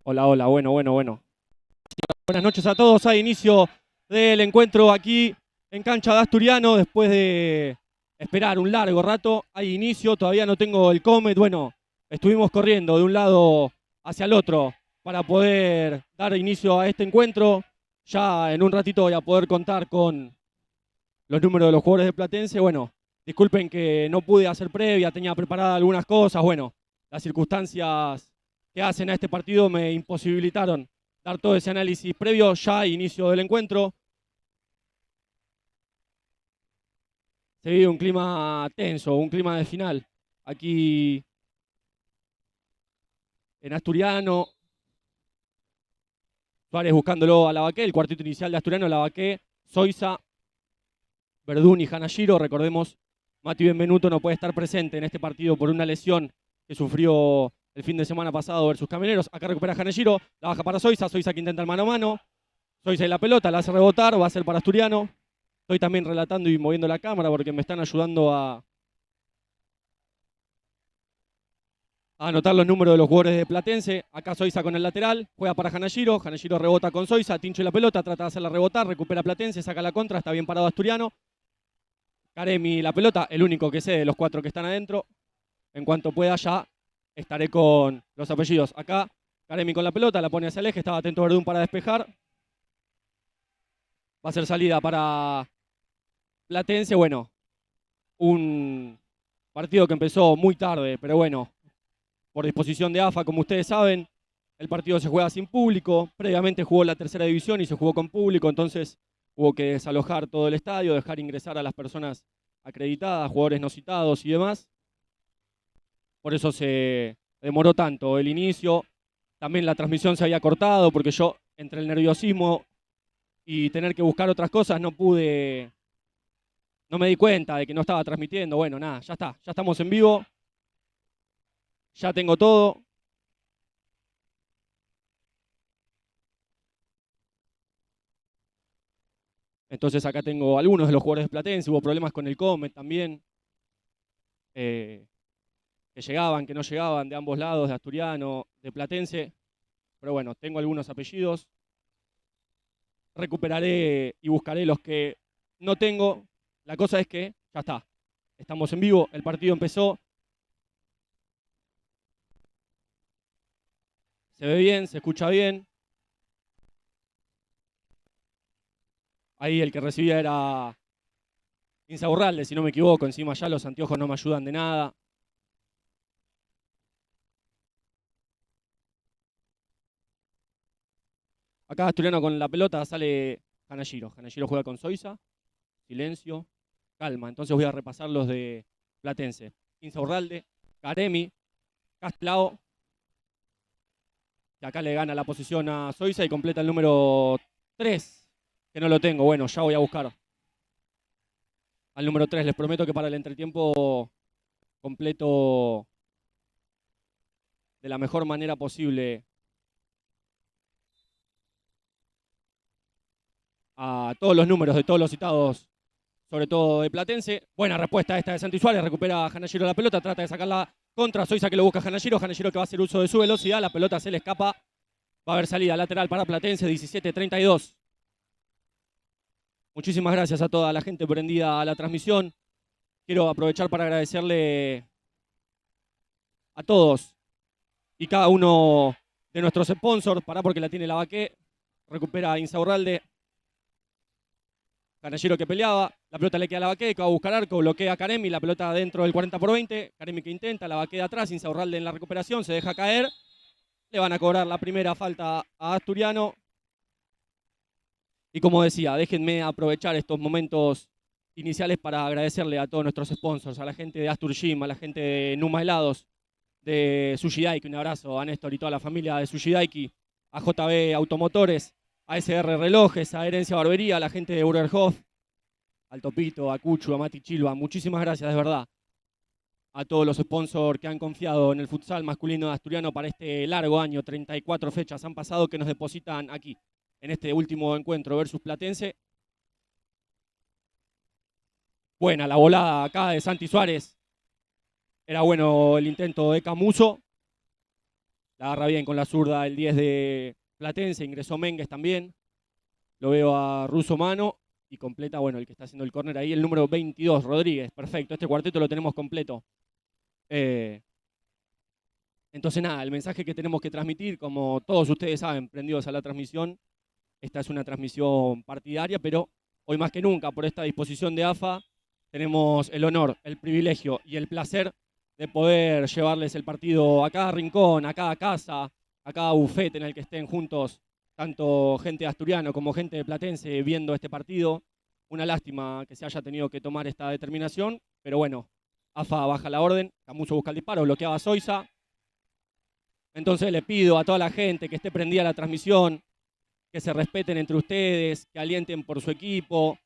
Hola, hola, bueno. Buenas noches a todos. Hay inicio del encuentro aquí en cancha de Asturiano después de esperar un largo rato. Hay inicio, todavía no tengo el Comet. Bueno, estuvimos corriendo de un lado hacia el otro para poder dar inicio a este encuentro. Ya en un ratito voy a poder contar con los números de los jugadores de Platense. Bueno, disculpen que no pude hacer previa, tenía preparadas algunas cosas. Bueno, las circunstancias que hacen a este partido me imposibilitaron dar todo ese análisis previo. Ya a inicio del encuentro se vive un clima tenso, un clima de final. Aquí en Asturiano, Suárez buscándolo a Lavaqué, el cuartito inicial de Asturiano, Lavaqué, Soiza, Verdún y Hanashiro. Recordemos, Mati Benvenuto no puede estar presente en este partido por una lesión que sufrió el fin de semana pasado versus Camioneros. Acá recupera Hanashiro, la baja para Soiza, Soiza que intenta el mano a mano. Soiza y la pelota, la hace rebotar, va a ser para Asturiano. Estoy también relatando y moviendo la cámara porque me están ayudando a anotar los números de los jugadores de Platense. Acá Soiza con el lateral, juega para Hanashiro, Hanashiro rebota con Soiza, Tincho y la pelota, trata de hacerla rebotar, recupera Platense, saca la contra, está bien parado Asturiano. Karemi la pelota, el único que sé de los cuatro que están adentro. En cuanto pueda ya estaré con los apellidos. Acá Karemi con la pelota, la pone hacia el eje, estaba atento Verdún para despejar. Va a ser salida para Platense. Bueno, un partido que empezó muy tarde, pero bueno, por disposición de AFA, como ustedes saben, el partido se juega sin público. Previamente jugó la tercera división y se jugó con público, entonces hubo que desalojar todo el estadio, dejar ingresar a las personas acreditadas, jugadores no citados y demás. Por eso se demoró tanto el inicio. También la transmisión se había cortado porque yo, entre el nerviosismo y tener que buscar otras cosas, no me di cuenta de que no estaba transmitiendo. Bueno, nada, ya está, ya estamos en vivo, ya tengo todo. Entonces acá tengo algunos de los jugadores de Platense, hubo problemas con el Comet también, eh, que llegaban, que no llegaban de ambos lados, de Asturiano, de Platense. Pero bueno, tengo algunos apellidos. Recuperaré y buscaré los que no tengo. La cosa es que ya está. Estamos en vivo, el partido empezó. Se ve bien, se escucha bien. Ahí el que recibía era Insaurralde, si no me equivoco. Encima ya los anteojos no me ayudan de nada. Acá Asturiano con la pelota sale Hanashiro. Hanashiro juega con Soiza. Silencio. Calma. Entonces voy a repasar los de Platense. Insaurralde, Karemi, Castlao, que acá le gana la posición a Soiza y completa el número 3, que no lo tengo. Bueno, ya voy a buscar al número 3. Les prometo que para el entretiempo completo de la mejor manera posible a todos los números de todos los citados, sobre todo de Platense. Buena respuesta esta de Santi Suárez, recupera a Hanashiro la pelota, trata de sacarla contra Soiza que lo busca Hanashiro, Hanashiro que va a hacer uso de su velocidad, la pelota se le escapa, va a haber salida lateral para Platense, 17-32. Muchísimas gracias a toda la gente prendida a la transmisión. Quiero aprovechar para agradecerle a todos y cada uno de nuestros sponsors. Pará porque la tiene Lavaqué, recupera a Insaurralde. Canallero que peleaba, la pelota le queda a Lavaqué, que va a buscar arco, bloquea a Karemi, la pelota dentro del 40-20. Karemi que intenta, Lavaqué de atrás, Insaurralde en la recuperación, se deja caer. Le van a cobrar la primera falta a Asturiano. Y como decía, déjenme aprovechar estos momentos iniciales para agradecerle a todos nuestros sponsors, a la gente de Astur Gym, a la gente de Numa Helados, de Sushi Daiki, un abrazo a Néstor y toda la familia de Sushi Daiki, a JB Automotores, a SR Relojes, a Herencia Barbería, a la gente de Burgerhof, al Topito, a Cuchu, a Mati Chilva. Muchísimas gracias, de verdad, a todos los sponsors que han confiado en el futsal masculino de Asturiano para este largo año. 34 fechas han pasado que nos depositan aquí, en este último encuentro versus Platense. Buena la volada acá de Santi Suárez. Era bueno el intento de Camuso. La agarra bien con la zurda el 10 de Platense, ingresó Méndez también. Lo veo a Russo Mano y completa, bueno, el que está haciendo el córner ahí, el número 22, Rodríguez. Perfecto, este cuarteto lo tenemos completo. Entonces nada, el mensaje que tenemos que transmitir, como todos ustedes saben, prendidos a la transmisión, esta es una transmisión partidaria, pero hoy más que nunca, por esta disposición de AFA, tenemos el honor, el privilegio y el placer de poder llevarles el partido a cada rincón, a cada casa, a cada bufete en el que estén juntos, tanto gente de Asturiano como gente de Platense viendo este partido. Una lástima que se haya tenido que tomar esta determinación, pero bueno, AFA baja la orden, Camuso busca el disparo, bloqueaba a Soiza. Entonces le pido a toda la gente que esté prendida a la transmisión, que se respeten entre ustedes, que alienten por su equipo,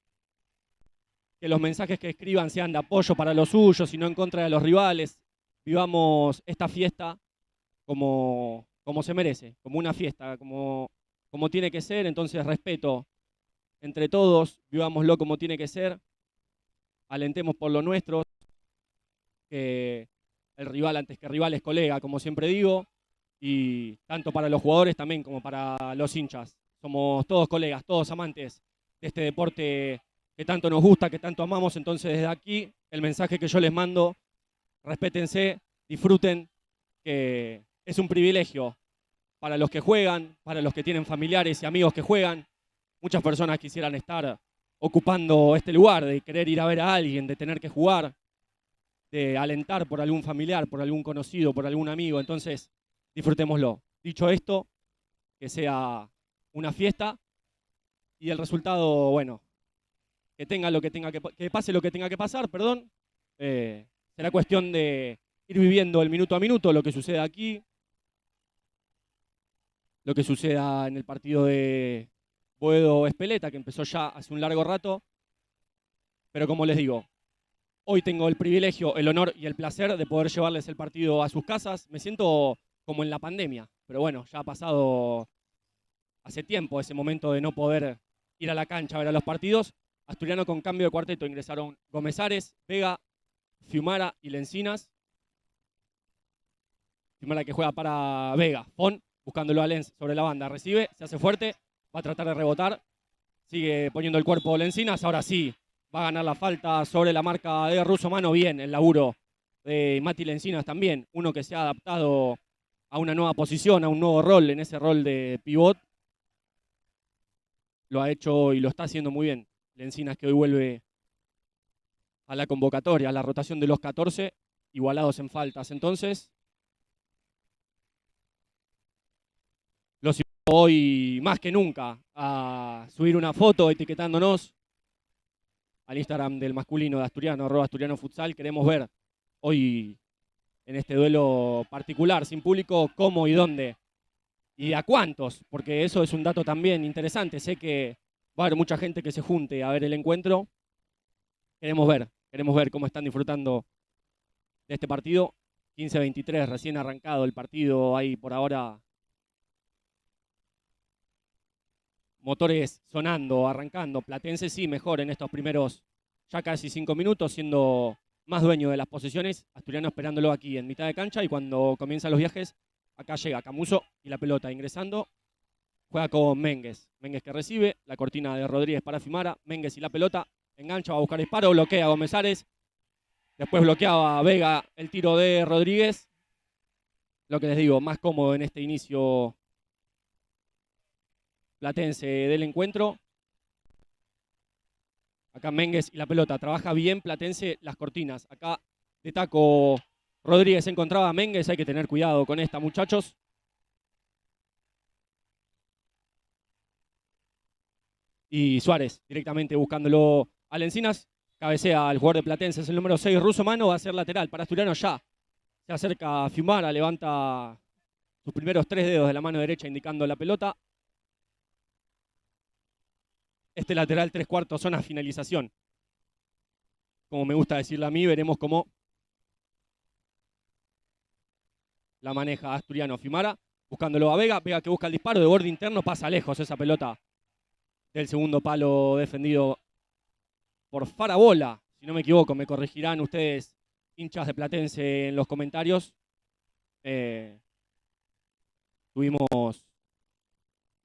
que los mensajes que escriban sean de apoyo para los suyos y no en contra de los rivales. Vivamos esta fiesta como se merece, como una fiesta, como tiene que ser. Entonces respeto entre todos, vivámoslo como tiene que ser, alentemos por lo nuestro, que el rival antes que rival es colega, como siempre digo, y tanto para los jugadores también como para los hinchas. Somos todos colegas, todos amantes de este deporte que tanto nos gusta, que tanto amamos. Entonces desde aquí el mensaje que yo les mando: respétense, disfruten, que es un privilegio para los que juegan, para los que tienen familiares y amigos que juegan. Muchas personas quisieran estar ocupando este lugar, de querer ir a ver a alguien, de tener que jugar, de alentar por algún familiar, por algún conocido, por algún amigo. Entonces disfrutémoslo. Dicho esto, que sea una fiesta y el resultado, bueno, que tenga lo que tenga que pase lo que tenga que pasar, perdón. Será cuestión de ir viviendo el minuto a minuto lo que sucede aquí, lo que suceda en el partido de Boedo Espeleta, que empezó ya hace un largo rato. Pero como les digo, hoy tengo el privilegio, el honor y el placer de poder llevarles el partido a sus casas. Me siento como en la pandemia, pero bueno, ya ha pasado hace tiempo ese momento de no poder ir a la cancha a ver a los partidos. Asturiano con cambio de cuarteto, ingresaron Gomezares, Vega, Fiumara y Lencinas. Fiumara que juega para Vega, Fon buscándolo a Lenz sobre la banda, recibe, se hace fuerte, va a tratar de rebotar, sigue poniendo el cuerpo Lencinas, ahora sí, va a ganar la falta sobre la marca de Russo Mano. Bien el laburo de Mati Lencinas también, uno que se ha adaptado a una nueva posición, a un nuevo rol, en ese rol de pivot. Lo ha hecho y lo está haciendo muy bien. Lencinas, que hoy vuelve a la convocatoria, a la rotación de los 14, igualados en faltas. Entonces, los invito hoy más que nunca a subir una foto etiquetándonos al Instagram del masculino de Asturiano, @AsturianoFutsal. Queremos ver hoy, en este duelo particular, sin público, cómo y dónde y a cuántos, porque eso es un dato también interesante. Sé que va a haber mucha gente que se junte a ver el encuentro. Queremos ver cómo están disfrutando de este partido. 15-23, recién arrancado el partido, ahí por ahora motores sonando, arrancando. Platense sí mejor en estos primeros ya casi 5 minutos, siendo más dueño de las posesiones. Asturiano esperándolo aquí en mitad de cancha, y cuando comienzan los viajes, acá llega Camuso y la pelota ingresando. Juega con Méndez. Méndez que recibe, la cortina de Rodríguez para Fiumara. Méndez y la pelota, engancha, va a buscar disparo, bloquea a Gomezares. Después bloqueaba a Vega el tiro de Rodríguez. Lo que les digo, más cómodo en este inicio platense del encuentro. Acá Méndez y la pelota, trabaja bien Platense las cortinas. Acá de taco Rodríguez encontraba a Méndez, hay que tener cuidado con esta, muchachos. Y Suárez directamente buscándolo a Lencinas. Cabecea al jugador de Platense, es el número 6, Russo Mano, va a ser lateral para Asturiano ya. Se acerca a Fiumara, levanta sus primeros 3 dedos de la mano derecha indicando la pelota. Este lateral 3/4 zona finalización, como me gusta decirle a mí. Veremos cómo la maneja Asturiano. Fiumara buscándolo a Vega, Vega que busca el disparo de borde interno, pasa lejos esa pelota del segundo palo, defendido por Farabola, si no me equivoco. Me corregirán ustedes, hinchas de Platense, en los comentarios. Estuvimos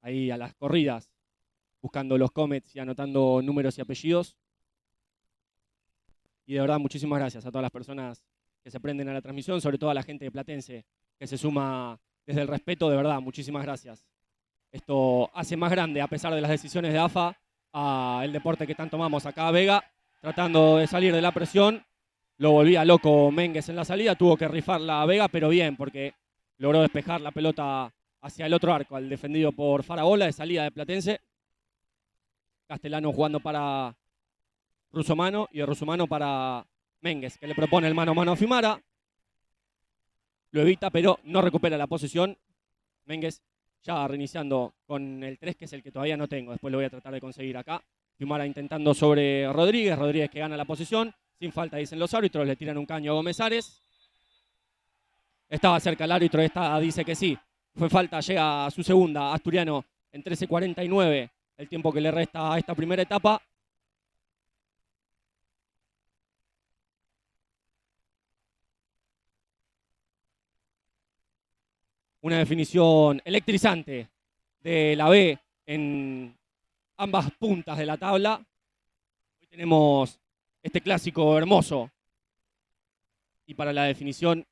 ahí a las corridas buscando los comments y anotando números y apellidos. Y de verdad, muchísimas gracias a todas las personas que se prenden a la transmisión, sobre todo a la gente de Platense que se suma desde el respeto. De verdad, muchísimas gracias. Esto hace más grande, a pesar de las decisiones de AFA, el deporte que tanto amamos. Acá Vega, tratando de salir de la presión, lo volvía loco Mengues en la salida, tuvo que rifarla a Vega, pero bien, porque logró despejar la pelota hacia el otro arco, al defendido por Farabola, de salida de Platense. Castellano jugando para Rusomano y de Rusomano para Mengues, que le propone el mano a mano a Fiumara. Lo evita, pero no recupera la posesión. Mengues ya reiniciando con el 3, que es el que todavía no tengo. Después lo voy a tratar de conseguir acá. Fiumara intentando sobre Rodríguez. Rodríguez que gana la posesión. Sin falta, dicen los árbitros. Le tiran un caño a Gómez Ares. Estaba cerca el árbitro. Esta dice que sí. Fue falta, llega a su segunda. Asturiano en 13:49. El tiempo que le resta a esta primera etapa. Una definición electrizante de la B en ambas puntas de la tabla. Hoy tenemos este clásico hermoso. Y para la definición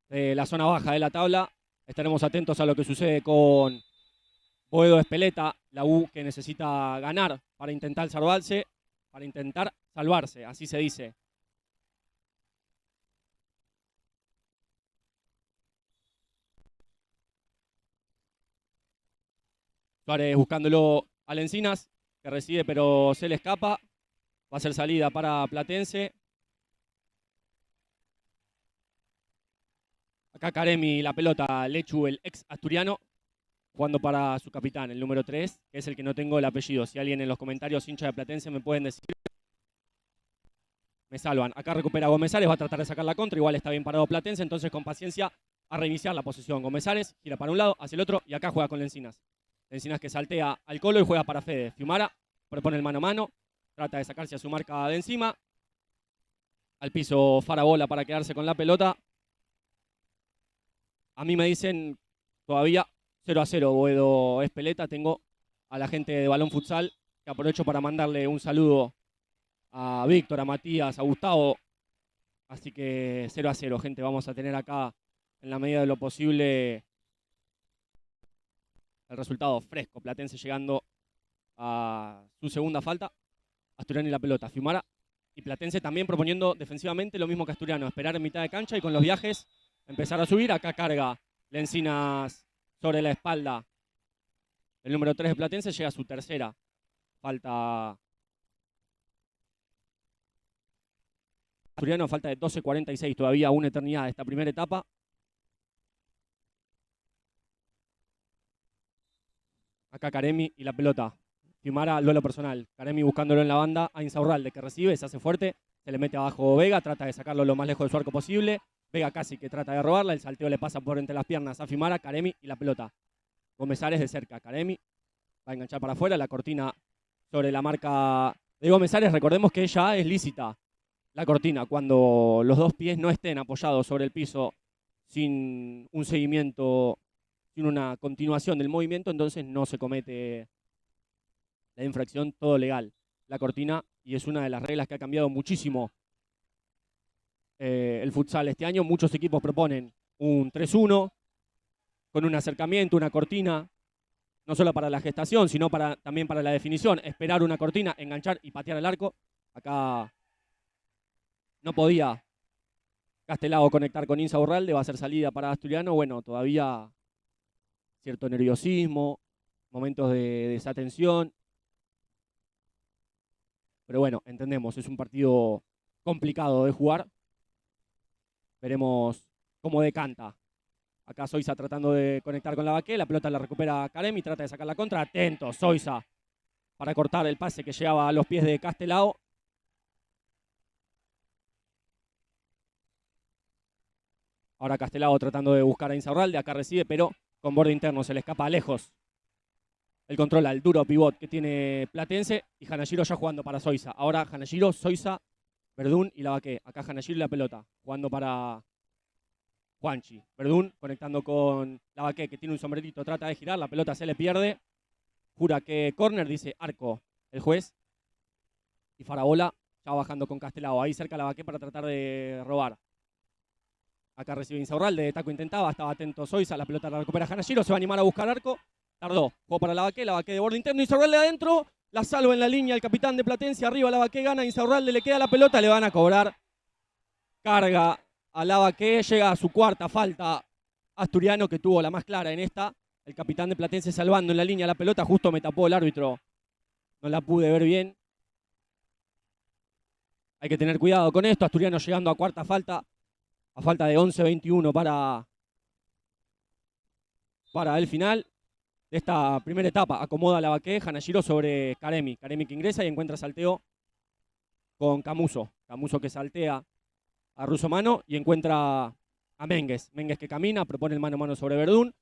de la zona baja de la tabla, estaremos atentos a lo que sucede con Boedo Espeleta, la U que necesita ganar para intentar salvarse, así se dice. Suárez buscándolo al Encinas, que recibe pero se le escapa. Va a ser salida para Platense. Acá Caremi la pelota, Lechu, el ex asturiano, jugando para su capitán, el número 3, que es el que no tengo el apellido. Si alguien en los comentarios hincha de Platense me pueden decir, me salvan. Acá recupera Gómez Ares, va a tratar de sacar la contra, igual está bien parado Platense, entonces con paciencia a reiniciar la posesión. Gómez Ares gira para un lado, hacia el otro, y acá juega con Lencinas. Lencinas que saltea al Colo y juega para Fede. Fiumara propone el mano a mano, trata de sacarse a su marca de encima. Al piso Farabola para quedarse con la pelota. A mí me dicen todavía 0-0 Boedo Espeleta. Tengo a la gente de Balón Futsal, que aprovecho para mandarle un saludo a Víctor, a Matías, a Gustavo. Así que 0-0, gente. Vamos a tener acá, en la medida de lo posible, el resultado fresco. Platense llegando a su segunda falta. Asturiano y la pelota. Fiumara y Platense también proponiendo defensivamente lo mismo que Asturiano. Esperar en mitad de cancha y con los viajes empezar a subir. Acá carga Lencinas sobre la espalda. El número 3 de Platense llega a su tercera falta. Asturiano, falta de 12:46. Todavía una eternidad de esta primera etapa. Acá Caremi y la pelota. Fiumara, lo personal. Caremi buscándolo en la banda. A Insaurralde que recibe, se hace fuerte. Se le mete abajo Vega, trata de sacarlo lo más lejos de su arco posible. Vega casi que trata de robarla. El salteo le pasa por entre las piernas a Fiumara, Caremi y la pelota. Gómez Ares de cerca. Caremi va a enganchar para afuera. La cortina sobre la marca de Gómez Ares. Recordemos que ya es lícita la cortina cuando los dos pies no estén apoyados sobre el piso sin un seguimiento, sin una continuación del movimiento, entonces no se comete la infracción, todo legal. La cortina, y es una de las reglas que ha cambiado muchísimo el futsal este año. Muchos equipos proponen un 3-1 con un acercamiento, una cortina, no solo para la gestación, sino también para la definición. Esperar una cortina, enganchar y patear al arco. Acá no podía Castelao conectar con Insaurralde, va a ser salida para Asturiano. Bueno, todavía cierto nerviosismo, momentos de desatención. Pero bueno, entendemos, es un partido complicado de jugar. Veremos cómo decanta. Acá Soiza tratando de conectar con la Baqué, la pelota la recupera Caremi, trata de sacar la contra. Atento Soiza para cortar el pase que llegaba a los pies de Castelao. Ahora Castelao tratando de buscar a Insaurralde, acá recibe, pero con borde interno se le escapa lejos. El control al duro pivot que tiene Platense y Hanashiro ya jugando para Soiza. Ahora Hanashiro, Soiza, Verdún y la Baqué. Acá Hanashiro y la pelota, jugando para Juanchi. Verdún conectando con Lavaque, que tiene un sombrerito, trata de girar, la pelota se le pierde. Jura que córner, dice arco el juez. Y Farabola ya bajando con Castelao. Ahí cerca Lavaque para tratar de robar. Acá recibe Insaurralde, de taco intentaba, estaba atento Zoiza, la pelota la recupera Hanashiro, se va a animar a buscar arco. Tardó, jugó para Lavaque de borde interno, Insaurralde adentro. La salva en la línea el capitán de Platense, arriba Lavaque gana, Insaurralde le queda la pelota, le van a cobrar. Carga a Lavaque, llega a su cuarta falta Asturiano, que tuvo la más clara en esta. El capitán de Platense salvando en la línea la pelota, justo me tapó el árbitro. No la pude ver bien. Hay que tener cuidado con esto. Asturiano llegando a cuarta falta. A falta de 11-21 para el final de esta primera etapa. Acomoda Lavaque, Hanashiro sobre Karemi. Karemi que ingresa y encuentra salteo con Camuso. Camuso que saltea a Rusomano y encuentra a Mengues. Mengues que camina, propone el mano a mano sobre Verdún.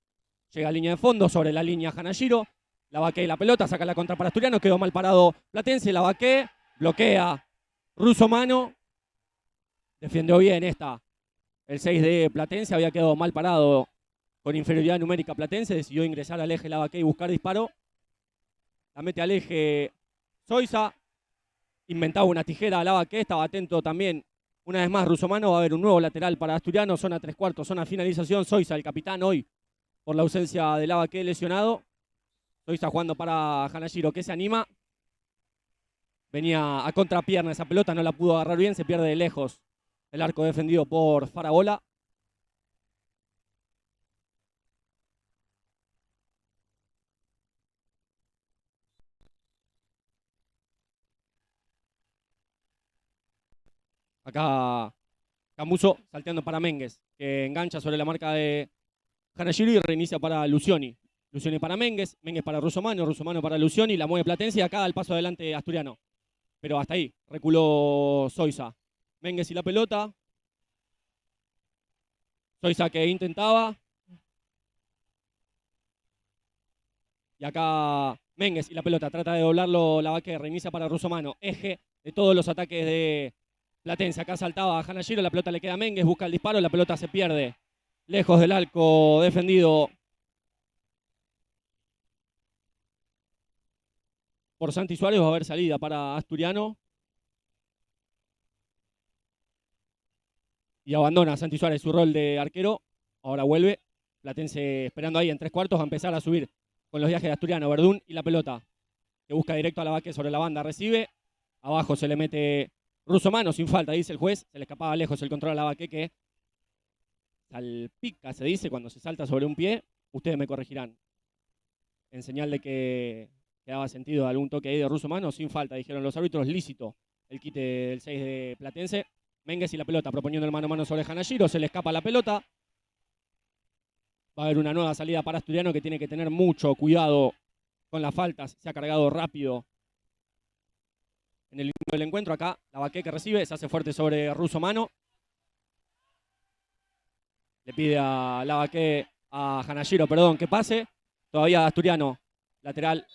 Llega a línea de fondo, sobre la línea Hanashiro. Lavaque y la pelota, saca la contra para Asturiano. Quedó mal parado Platense. Lavaque bloquea Rusomano. Defendió bien esta. El 6 de Platense había quedado mal parado con inferioridad numérica Platense. Decidió ingresar al eje Lavaque y buscar disparo. La mete al eje Zoiza. Inventaba una tijera a Lavaque. Estaba atento también. Una vez más Rusomano. Va a haber un nuevo lateral para Asturiano. Zona 3/4, zona finalización. Zoiza, el capitán hoy por la ausencia de Lavaque lesionado. Zoiza jugando para Hanashiro, que se anima. Venía a contrapierna esa pelota. No la pudo agarrar bien. Se pierde de lejos. El arco defendido por Farabola. Acá Camuso salteando para Mengues, que engancha sobre la marca de Hanashiro y reinicia para Lucioni. Lucioni para Mengues, Mengues para Rusomano, Rusomano para Lucioni, la mueve Platense y acá da el paso adelante Asturiano. Pero hasta ahí, reculó Zoiza. Mengues y la pelota. Zoiza que intentaba. Y acá Mengues y la pelota, trata de doblarlo Lavaque, reinicia para Rusomano. Eje de todos los ataques de Platense. Acá saltaba Hanashiro, la pelota le queda a Mengues, busca el disparo, la pelota se pierde. Lejos del arco defendido por Santi Suárez. Va a haber salida para Asturiano. Y abandona Santi Suárez su rol de arquero. Ahora vuelve. Platense esperando ahí en 3/4. Va a empezar a subir con los viajes de Asturiano. Verdún y la pelota, que busca directo a Lavaque sobre la banda. Recibe. Abajo se le mete Rusomano sin falta, dice el juez. Se le escapaba lejos el control a Lavaque, que salpica, se dice, cuando se salta sobre un pie. Ustedes me corregirán. En señal de que daba sentido de algún toque ahí de Rusomano. Sin falta, dijeron los árbitros. Lícito el quite del 6 de Platense. Mengues y la pelota, proponiendo el mano a mano sobre Hanashiro. Se le escapa la pelota. Va a haber una nueva salida para Asturiano, que tiene que tener mucho cuidado con las faltas. Se ha cargado rápido en el inicio del encuentro. Acá Lavaque que recibe, se hace fuerte sobre Rusomano. Le pide a Lavaque, a Hanashiro, perdón, que pase. Todavía Asturiano, lateral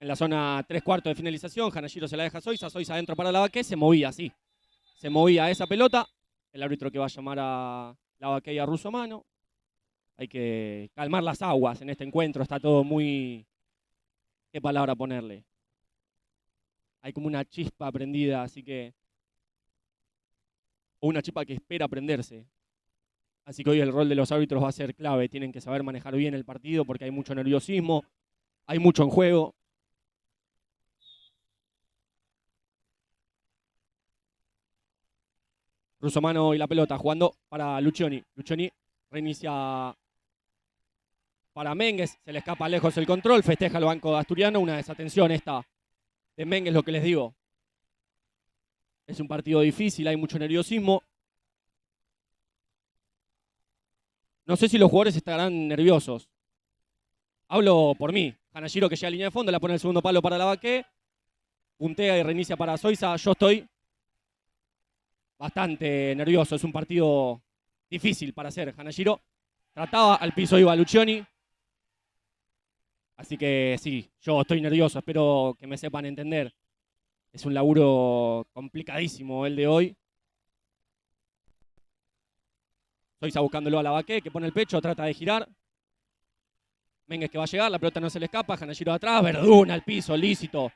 en la zona 3/4 de finalización. Hanashiro se la deja a Zoiza. Zoiza adentro para Lavaque. Se movía así. Se movía esa pelota. El árbitro que va a llamar a Lavaque y a Rusomano. Hay que calmar las aguas en este encuentro. Está todo muy... ¿Qué palabra ponerle? Hay como una chispa prendida, así que... O una chispa que espera prenderse. Así que hoy el rol de los árbitros va a ser clave. Tienen que saber manejar bien el partido porque hay mucho nerviosismo. Hay mucho en juego. Rusomano y la pelota jugando para Lucioni. Lucioni reinicia para Mengues. Se le escapa lejos el control. Festeja el banco de Asturiano. Una desatención esta de Mengues, lo que les digo. Es un partido difícil, hay mucho nerviosismo. No sé si los jugadores estarán nerviosos. Hablo por mí. Hanashiro, que llega a línea de fondo, la pone el segundo palo para Lavaque. Puntea y reinicia para Zoiza. Yo estoy bastante nervioso. Es un partido difícil para hacer. Hanashiro trataba, al piso iba Lucioni. Así que sí, yo estoy nervioso. Espero que me sepan entender. Es un laburo complicadísimo el de hoy. Soiza buscándolo a Lavaqué, que pone el pecho, trata de girar. Mengues que va a llegar, la pelota no se le escapa, Hanashiro atrás, Verdún al piso, lícito.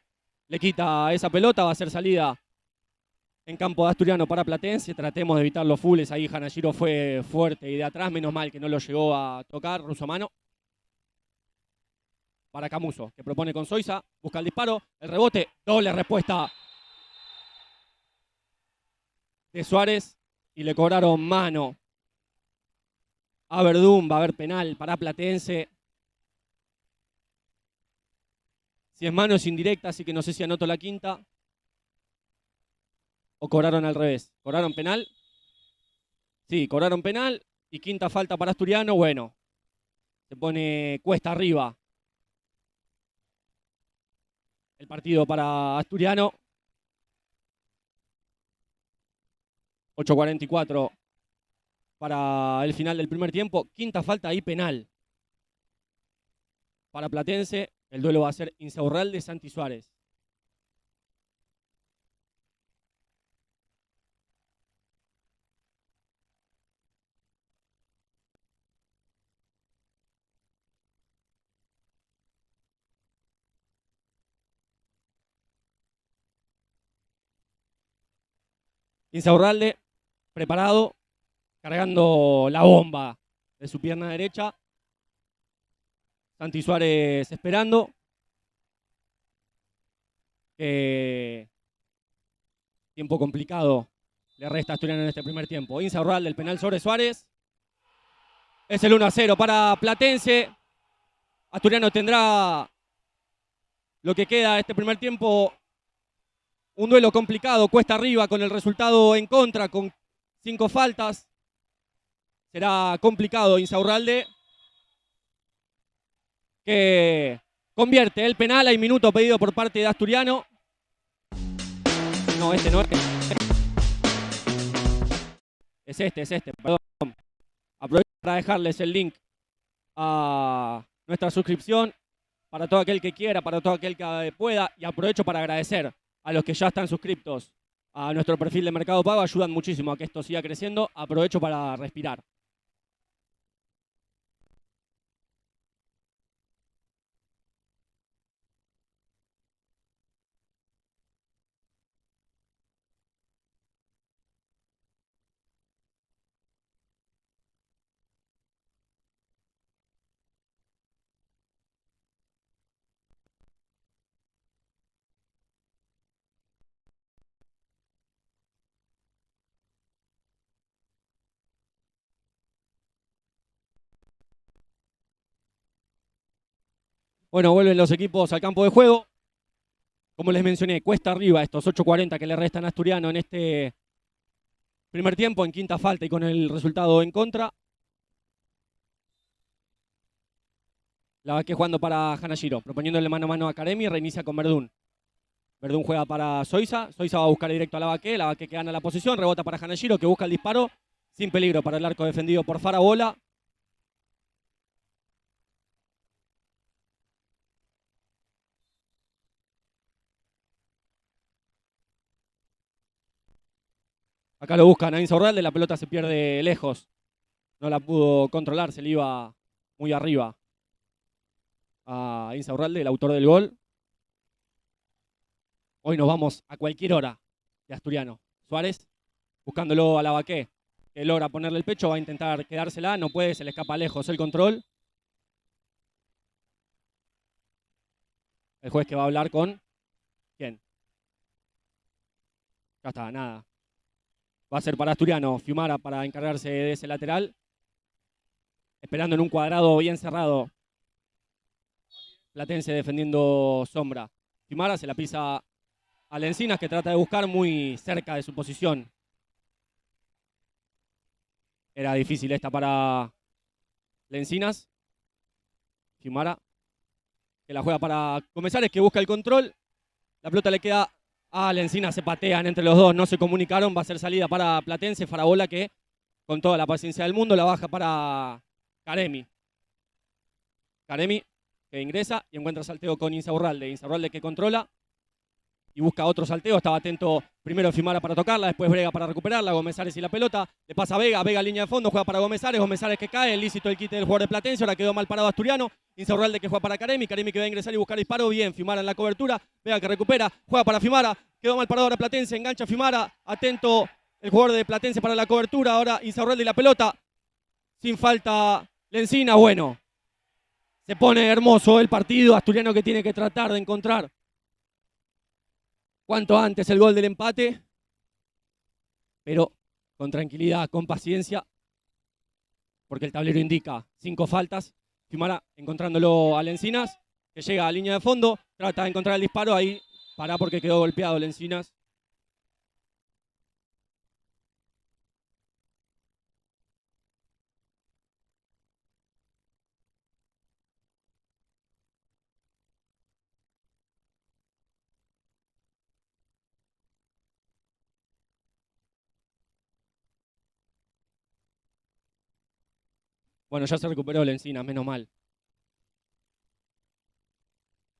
Le quita esa pelota, va a ser salida en campo de Asturiano para Platense. Tratemos de evitar los fulls, ahí Hanashiro fue fuerte y de atrás, menos mal que no lo llegó a tocar, Rusomano. Para Camuso, que propone con Soiza, busca el disparo, el rebote, doble respuesta de Suárez y le cobraron mano a Verdún. Va a haber penal para Platense. Si es mano es indirecta, así que no sé si anoto la quinta. O cobraron al revés. ¿Cobraron penal? Sí, cobraron penal y quinta falta para Asturiano. Bueno, se pone cuesta arriba el partido para Asturiano. 8:44 para el final del primer tiempo. Quinta falta y penal para Platense. El duelo va a ser Insaurralde, Santi Suárez. Insaurralde preparado, cargando la bomba de su pierna derecha. Santi Suárez esperando. Tiempo complicado le resta a Asturiano en este primer tiempo. Insaurralde, el penal sobre Suárez. Es el 1-0 para Platense. Asturiano tendrá lo que queda de este primer tiempo. Un duelo complicado, cuesta arriba con el resultado en contra, con 5 faltas. Será complicado Insaurralde, que convierte el penal. Hay minuto pedido por parte de Asturiano. No, este no es. Es este, perdón. Aprovecho para dejarles el link a nuestra suscripción para todo aquel que quiera, para todo aquel que pueda. Y aprovecho para agradecer a los que ya están suscriptos a nuestro perfil de Mercado Pago. Ayudan muchísimo a que esto siga creciendo. Aprovecho para respirar. Bueno, vuelven los equipos al campo de juego. Como les mencioné, cuesta arriba estos 8:40 que le restan a Asturiano en este primer tiempo, en quinta falta y con el resultado en contra. Lavaqué jugando para Hanashiro, proponiéndole mano a mano a Karemi, reinicia con Verdún. Verdún juega para Soiza, Soiza va a buscar directo a Lavaqué que gana la posición, rebota para Hanashiro, que busca el disparo, sin peligro para el arco defendido por Farabola. Acá lo buscan a Insaurralde, la pelota se pierde lejos. No la pudo controlar, se le iba muy arriba a Insaurralde, el autor del gol. Hoy nos vamos a cualquier hora de Asturiano. Suárez buscándolo a Lavaqué, que logra ponerle el pecho, va a intentar quedársela, no puede, se le escapa lejos el control. El juez que va a hablar con... ¿Quién? Ya está, nada. Va a ser para Asturiano, Fiumara para encargarse de ese lateral. Esperando en un cuadrado bien cerrado. Platense defendiendo sombra. Fiumara se la pisa a Lencinas, que trata de buscar muy cerca de su posición. Era difícil esta para Lencinas. Fiumara, que la juega para Comesares, que busca el control. La pelota le queda a Lencinas, se patean entre los dos, no se comunicaron. Va a ser salida para Platense. Farabola, que con toda la paciencia del mundo la baja para Karemi. Karemi, que ingresa y encuentra salteo con Insaurralde. Insaurralde que controla. y busca otro salteo. Estaba atento primero Fimara para tocarla, después Brega para recuperarla, Gómez Ares y la pelota. Le pasa a Vega, Vega línea de fondo, juega para Gómez Ares que cae, lícito el quite del jugador de Platense, ahora quedó mal parado Asturiano. Insaurralde que juega para Caremi que va a ingresar y buscar disparo, bien, Fimara en la cobertura, Vega que recupera, juega para Fimara, quedó mal parado ahora Platense, engancha Fimara, atento el jugador de Platense para la cobertura, ahora Insaurralde y la pelota, sin falta Lencinas, bueno. Se pone hermoso el partido, Asturiano que tiene que tratar de encontrar cuanto antes el gol del empate, pero con tranquilidad, con paciencia, porque el tablero indica 5 faltas. Fimara encontrándolo a Lencinas, que llega a línea de fondo, trata de encontrar el disparo, ahí para porque quedó golpeado Lencinas. Bueno, ya se recuperó Lencinas, menos mal.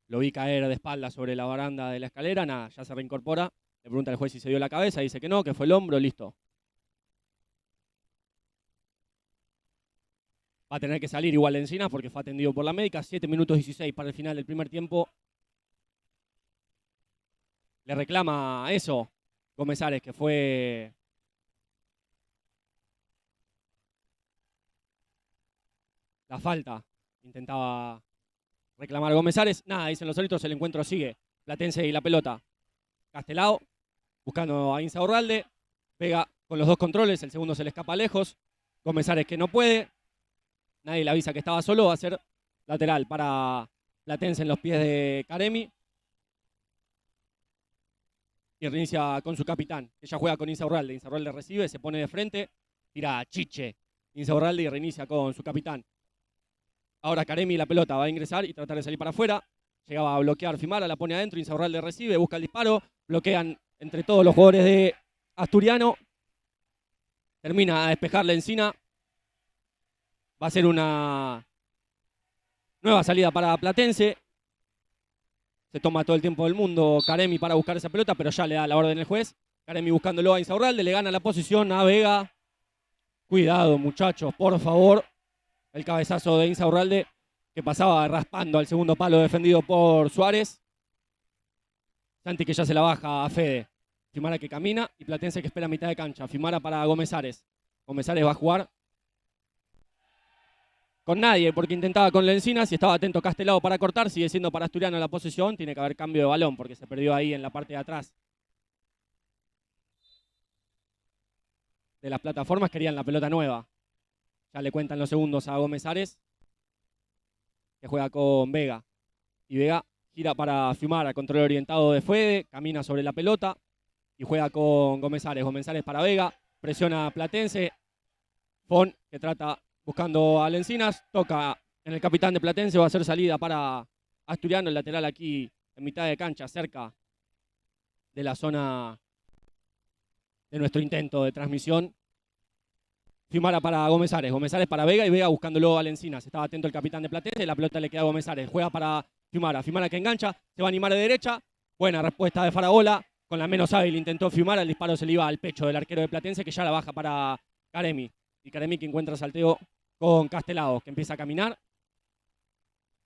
Lo vi caer de espalda sobre la baranda de la escalera, nada, ya se reincorpora. Le pregunta al juez si se dio la cabeza, dice que no, que fue el hombro, listo. Va a tener que salir igual Lencinas porque fue atendido por la médica. 7 minutos 16 para el final del primer tiempo. Le reclama eso Gómez Ares, que fue la falta. Intentaba reclamar Gómez Ares. Nada, dicen los árbitros, el encuentro sigue. Platense y la pelota. Castelao buscando a Insaurralde. Pega con los dos controles, el segundo se le escapa lejos. Gómez Ares que no puede. Nadie le avisa que estaba solo. Va a ser lateral para Platense en los pies de Caremi. Y reinicia con su capitán. Ella juega con Insaurralde. Insaurralde recibe, se pone de frente. Tira a Chiche. Insaurralde y reinicia con su capitán. Ahora Caremi la pelota va a ingresar y tratar de salir para afuera. Llegaba a bloquear Fimara, la pone adentro. Insaurralde recibe, busca el disparo. Bloquean entre todos los jugadores de Asturiano. Termina a despejar Lencina. Va a ser una nueva salida para Platense. Se toma todo el tiempo del mundo Caremi para buscar esa pelota, pero ya le da la orden el juez. Caremi buscándolo a Insaurralde, le gana la posición a Vega. Cuidado, muchachos, por favor. El cabezazo de Insaurralde que pasaba raspando al segundo palo defendido por Suárez. Santi que ya se la baja a Fede. Fimara que camina y Platense que espera a mitad de cancha. Fimara para Gómez Ares. Gómez Ares va a jugar con nadie porque intentaba con Lencinas y estaba atento Castelao para cortar. Sigue siendo para Asturiano la posesión. Tiene que haber cambio de balón porque se perdió ahí en la parte de atrás de las plataformas. Querían la pelota nueva. Ya le cuentan los segundos a Gómez Ares, que juega con Vega. Y Vega gira para Fimara, control orientado de Fede, camina sobre la pelota y juega con Gómez Ares. Gómez Ares para Vega, presiona a Platense. Fon, que trata buscando a Lencinas, toca en el capitán de Platense, va a hacer salida para Asturiano, el lateral aquí en mitad de cancha, cerca de la zona de nuestro intento de transmisión. Fimara para Gómez Ares para Vega y Vega buscándolo a Lencinas. Estaba atento el capitán de Platense, la pelota le queda a Gómez Ares. Juega para Fimara que engancha, se va a animar de derecha. Buena respuesta de Farabola, con la menos hábil intentó Fimara, el disparo se le iba al pecho del arquero de Platense que ya la baja para Caremi. Y Caremi que encuentra salteo con Castelao, que empieza a caminar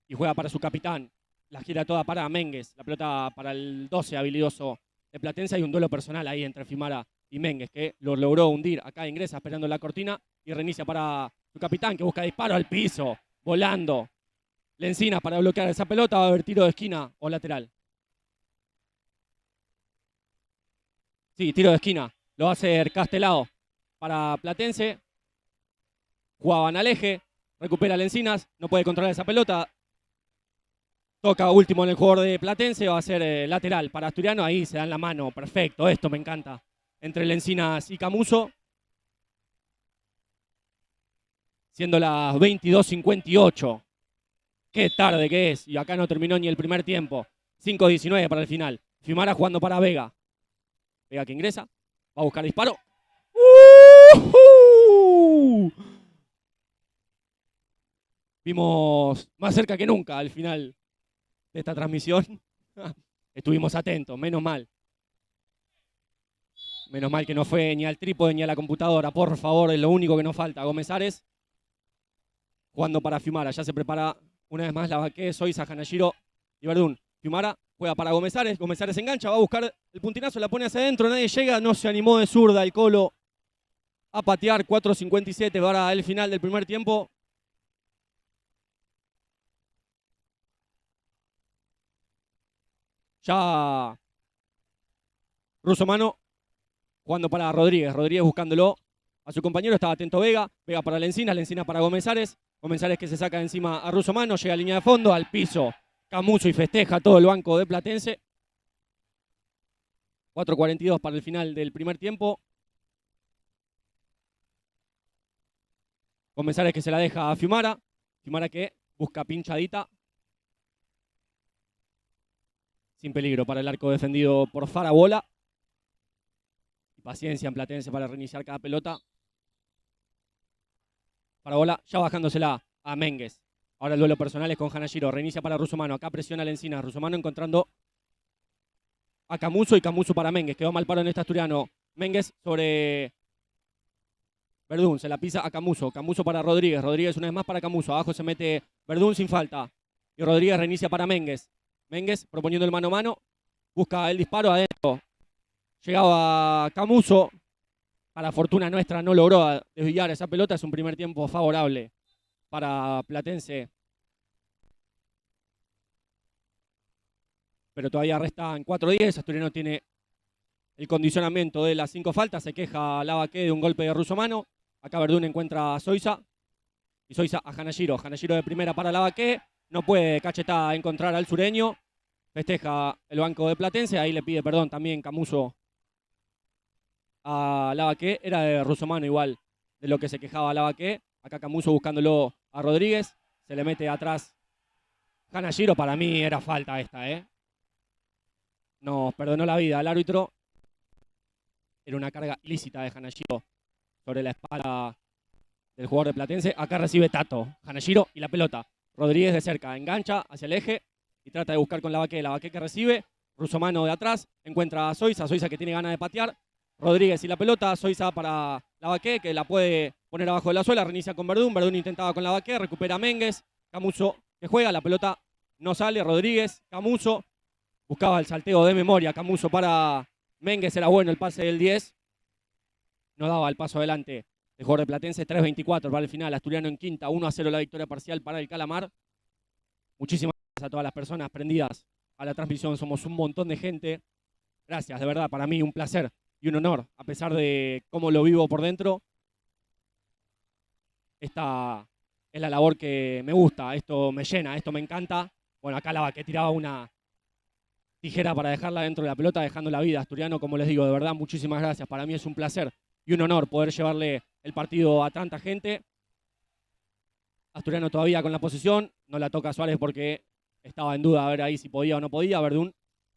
y juega para su capitán. La gira toda para Ménguez, la pelota para el 12 habilidoso de Platense. Hay un duelo personal ahí entre Fimara y Ménguez, que lo logró hundir. Acá ingresa esperando la cortina y reinicia para su capitán, que busca disparo al piso, volando. Lencinas para bloquear esa pelota, va a haber tiro de esquina o lateral. Sí, tiro de esquina. Lo va a hacer Castelao para Platense. Jugaban al eje, recupera Lencinas, no puede controlar esa pelota. Toca último en el jugador de Platense, va a ser lateral para Asturiano. Ahí se dan la mano, perfecto, esto me encanta. Entre Lencinas y Camuso. Siendo las 22:58. Qué tarde que es. Y acá no terminó ni el primer tiempo. 5:19 para el final. Fimara jugando para Vega. Vega que ingresa. Va a buscar disparo. Vimos más cerca que nunca al final de esta transmisión. Estuvimos atentos, menos mal. Menos mal que no fue ni al trípode ni a la computadora. Por favor, es lo único que nos falta. Gómez Ares jugando para Fiumara. Ya se prepara una vez más la Baqué, Soiza, Hanashiro y Verdún. Fiumara juega para Gómez Ares. Gómez Ares engancha, va a buscar el puntinazo, la pone hacia adentro. Nadie llega, no se animó de zurda el Colo a patear. 4:57 para el final del primer tiempo. Ya Rusomano jugando para Rodríguez. Rodríguez buscándolo a su compañero. Estaba atento Vega. Vega para Lencinas. Lencinas para Gómez Ares. Gómez Ares que se saca de encima a Rusomano. Llega a línea de fondo. Al piso Camuso y festeja todo el banco de Platense. 4:42 para el final del primer tiempo. Gómez Ares que se la deja a Fiumara. Fiumara que busca pinchadita. Sin peligro para el arco defendido por Farabola. Y paciencia en Platense para reiniciar cada pelota. Farabola ya bajándosela a Ménguez. Ahora el duelo personal es con Hanashiro. Reinicia para Rusomano. Acá presiona la Encina. Rusomano encontrando a Camuso y Camuso para Ménguez. Quedó mal paro en este asturiano. Ménguez sobre Verdún. Se la pisa a Camuso. Camuso para Rodríguez. Rodríguez una vez más para Camuso. Abajo se mete Verdún sin falta. Y Rodríguez reinicia para Ménguez. Ménguez proponiendo el mano a mano. Busca el disparo adentro. Llegaba Camuso. Para fortuna nuestra no logró desviar esa pelota. Es un primer tiempo favorable para Platense. Pero todavía restan 4:10. Asturiano tiene el condicionamiento de las 5 faltas. Se queja Lavaque de un golpe de Rusomano. Acá Verdún encuentra a Soiza. Y Soiza a Hanashiro. Hanashiro de primera para Lavaque. No puede Cachetá encontrar al sureño. Festeja el banco de Platense. Ahí le pide perdón también Camuso a Lavaque. Era de Rusomano igual de lo que se quejaba Lavaque. Acá Camuso buscándolo a Rodríguez. Se le mete atrás Hanashiro. Para mí era falta esta, ¿eh? Nos perdonó la vida al árbitro. Era una carga ilícita de Hanashiro sobre la espalda del jugador de Platense. Acá recibe Tato. Hanashiro y la pelota. Rodríguez de cerca. Engancha hacia el eje y trata de buscar con Lavaque. Lavaque que recibe. Rusomano de atrás. Encuentra a Soiza. Soiza que tiene ganas de patear. Rodríguez y la pelota. Soiza para Lavaque que la puede poner abajo de la suela. Reinicia con Verdún. Verdún intentaba con Lavaque. Recupera a Ménguez. Camuso que juega. La pelota no sale. Rodríguez. Camuso. Buscaba el salteo de memoria. Camuso para Ménguez. Era bueno el pase del 10. No daba el paso adelante el jugador de Platense. 3:24 para el final. Asturiano en quinta. 1-0 la victoria parcial para el Calamar. Muchísimas gracias a todas las personas prendidas a la transmisión. Somos un montón de gente. Gracias, de verdad. Para mí un placer y un honor. A pesar de cómo lo vivo por dentro. Esta es la labor que me gusta. Esto me llena. Esto me encanta. Bueno, acá Lavaque tiraba una tijera para dejarla dentro de la pelota, dejando la vida. Asturiano, como les digo, de verdad, muchísimas gracias. Para mí es un placer y un honor poder llevarle el partido a tanta gente. Asturiano todavía con la posesión. No la toca Suárez porque estaba en duda a ver ahí si podía o no podía. Verdún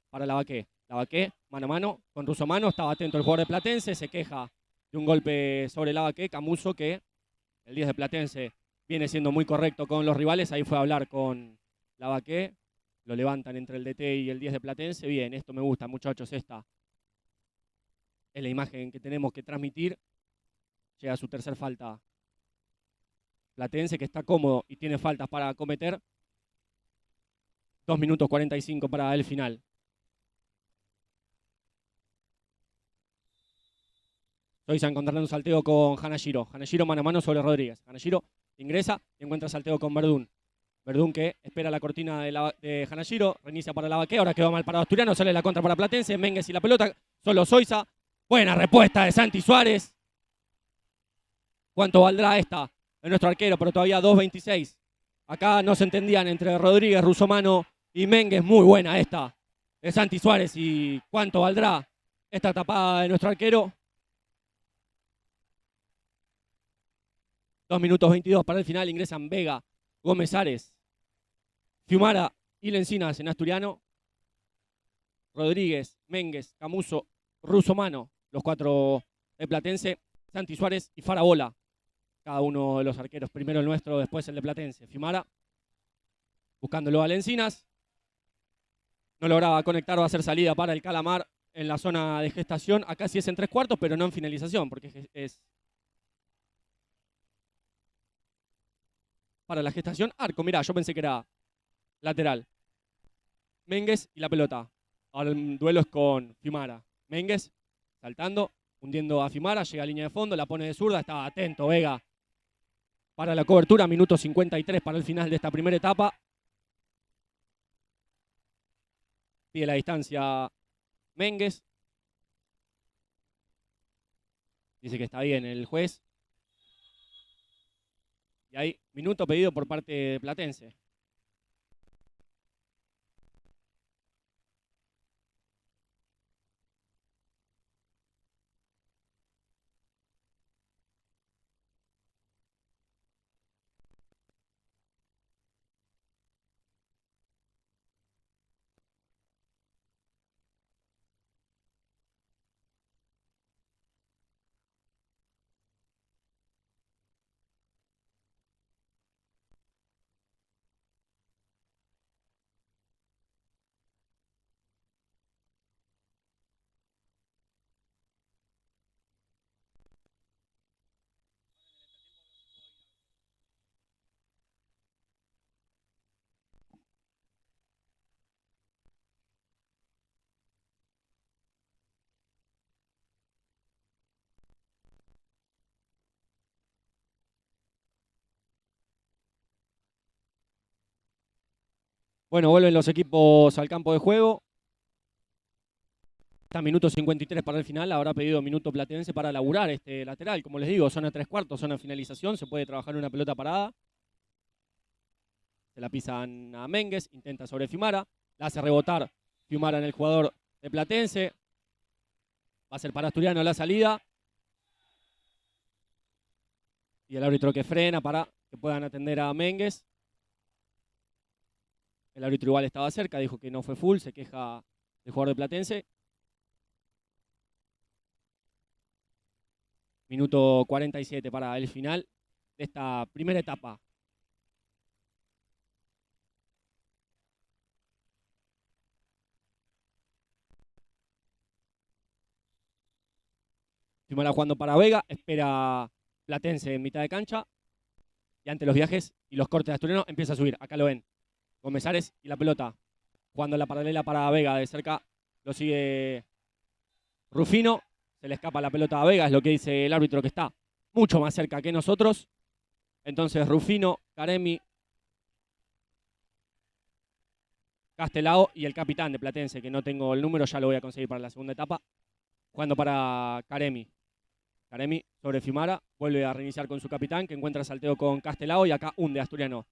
para Lavaque. Lavaque, mano a mano con Rusomano. Estaba atento el jugador de Platense. Se queja de un golpe sobre Lavaque. Camuso, que el 10 de Platense viene siendo muy correcto con los rivales. Ahí fue a hablar con Lavaque. Lo levantan entre el DT y el 10 de Platense. Bien, esto me gusta, muchachos. Esta es la imagen que tenemos que transmitir. Llega a su tercer falta Platense, que está cómodo y tiene faltas para cometer. 2 minutos 45 para el final. Soiza encontrando un salteo con Hanashiro. Hanashiro mano a mano sobre Rodríguez. Hanashiro ingresa y encuentra salteo con Verdún. Verdún que espera la cortina de Hanashiro. Reinicia para Lavaque. Ahora quedó mal parado Asturiano. Sale la contra para Platense. Ménguez y la pelota. Solo Soiza. Buena respuesta de Santi Suárez. ¿Cuánto valdrá esta de nuestro arquero? Pero todavía 2:26. Acá no se entendían entre Rodríguez, Rusomano y Ménguez. Muy buena esta de Santi Suárez. ¿Y cuánto valdrá esta tapada de nuestro arquero? 2 minutos 22 para el final. Ingresan Vega, Gómez Ares, Fiumara y Lencinas en asturiano. Rodríguez, Ménguez, Camuso, Rusomano, los 4 de Platense. Santi Suárez y Farabola. Cada uno de los arqueros. Primero el nuestro, después el de Platense. Fiumara buscándolo a Lencinas. No lograba conectar, va a ser salida para el Calamar en la zona de gestación. Acá sí es en 3/4, pero no en finalización, porque es para la gestación. Arco, mirá, yo pensé que era lateral. Ménguez y la pelota. Ahora el duelo es con Fiumara. Ménguez saltando, hundiendo a Fiumara, llega a línea de fondo, la pone de zurda, estaba atento Vega para la cobertura, minuto 53 para el final de esta primera etapa. Pide la distancia Ménguez. Dice que está bien el juez. Y ahí, minuto pedido por parte de Platense. Bueno, vuelven los equipos al campo de juego. Está minuto 53 para el final. Habrá pedido minuto Platense para laburar este lateral. Como les digo, zona 3/4, zona finalización. Se puede trabajar una pelota parada. Se la pisan a Ménguez. Intenta sobre Fiumara. La hace rebotar Fiumara en el jugador de Platense. Va a ser para Asturiano la salida. Y el árbitro que frena para que puedan atender a Ménguez. El árbitro igual estaba cerca, dijo que no fue full, se queja el jugador de Platense. Minuto 47 para el final de esta primera etapa. Fiumara jugando para Vega, espera Platense en mitad de cancha. Y ante los viajes y los cortes de Asturiano empieza a subir. Acá lo ven. Gómez Ares y la pelota. Jugando la paralela para Vega. De cerca lo sigue Rufino. Se le escapa la pelota a Vega, es lo que dice el árbitro, que está mucho más cerca que nosotros. Entonces Rufino, Caremi, Castelao y el capitán de Platense, que no tengo el número, ya lo voy a conseguir para la segunda etapa. Jugando para Caremi. Caremi sobre Fiumara. Vuelve a reiniciar con su capitán, que encuentra salteo con Castelao y acá hunde Asturiano.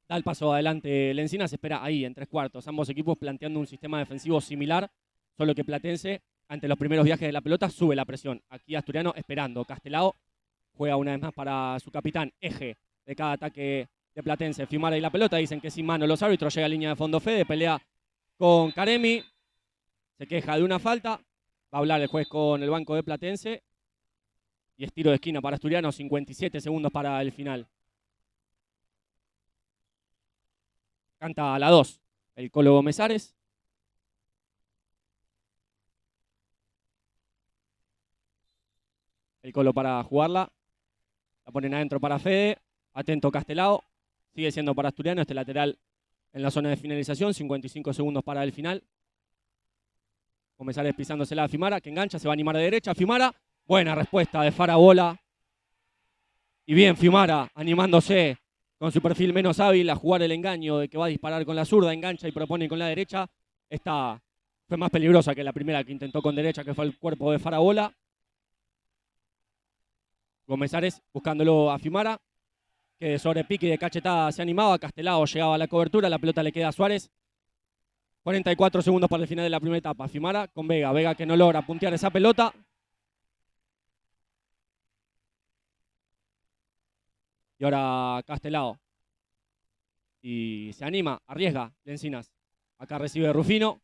Da el paso adelante Lencinas, se espera ahí en 3/4. Ambos equipos planteando un sistema defensivo similar, solo que Platense, ante los primeros viajes de la pelota, sube la presión. Aquí Asturiano esperando. Castelao juega una vez más para su capitán, eje de cada ataque de Platense. Fiumara y la pelota, dicen que sin mano los árbitros. Llega a línea de fondo Fede, pelea con Caremi. Se queja de una falta. Va a hablar el juez con el banco de Platense. Y es tiro de esquina para Asturiano, 57 segundos para el final. Canta a la 2 el Colo Gómez Ares. El Colo para jugarla. La ponen adentro para Fede. Atento Castelao. Sigue siendo para Asturiano este lateral en la zona de finalización. 55 segundos para el final. Gómez Ares pisándosela a Fiumara, que engancha, se va a animar de derecha. Fiumara, buena respuesta de Farabola. Y bien Fiumara animándose con su perfil menos hábil a jugar el engaño de que va a disparar con la zurda, engancha y propone con la derecha. Esta fue más peligrosa que la primera que intentó con derecha, que fue el cuerpo de Farabola. Gómez Ares buscándolo a Fiumara, que de sobrepique y de cachetada se animaba. Castelao llegaba a la cobertura, la pelota le queda a Suárez. 44 segundos para el final de la primera etapa. Fiumara con Vega. Vega que no logra puntear esa pelota. Y ahora Castelao. Y se anima, arriesga Lencinas. Acá recibe Rufino.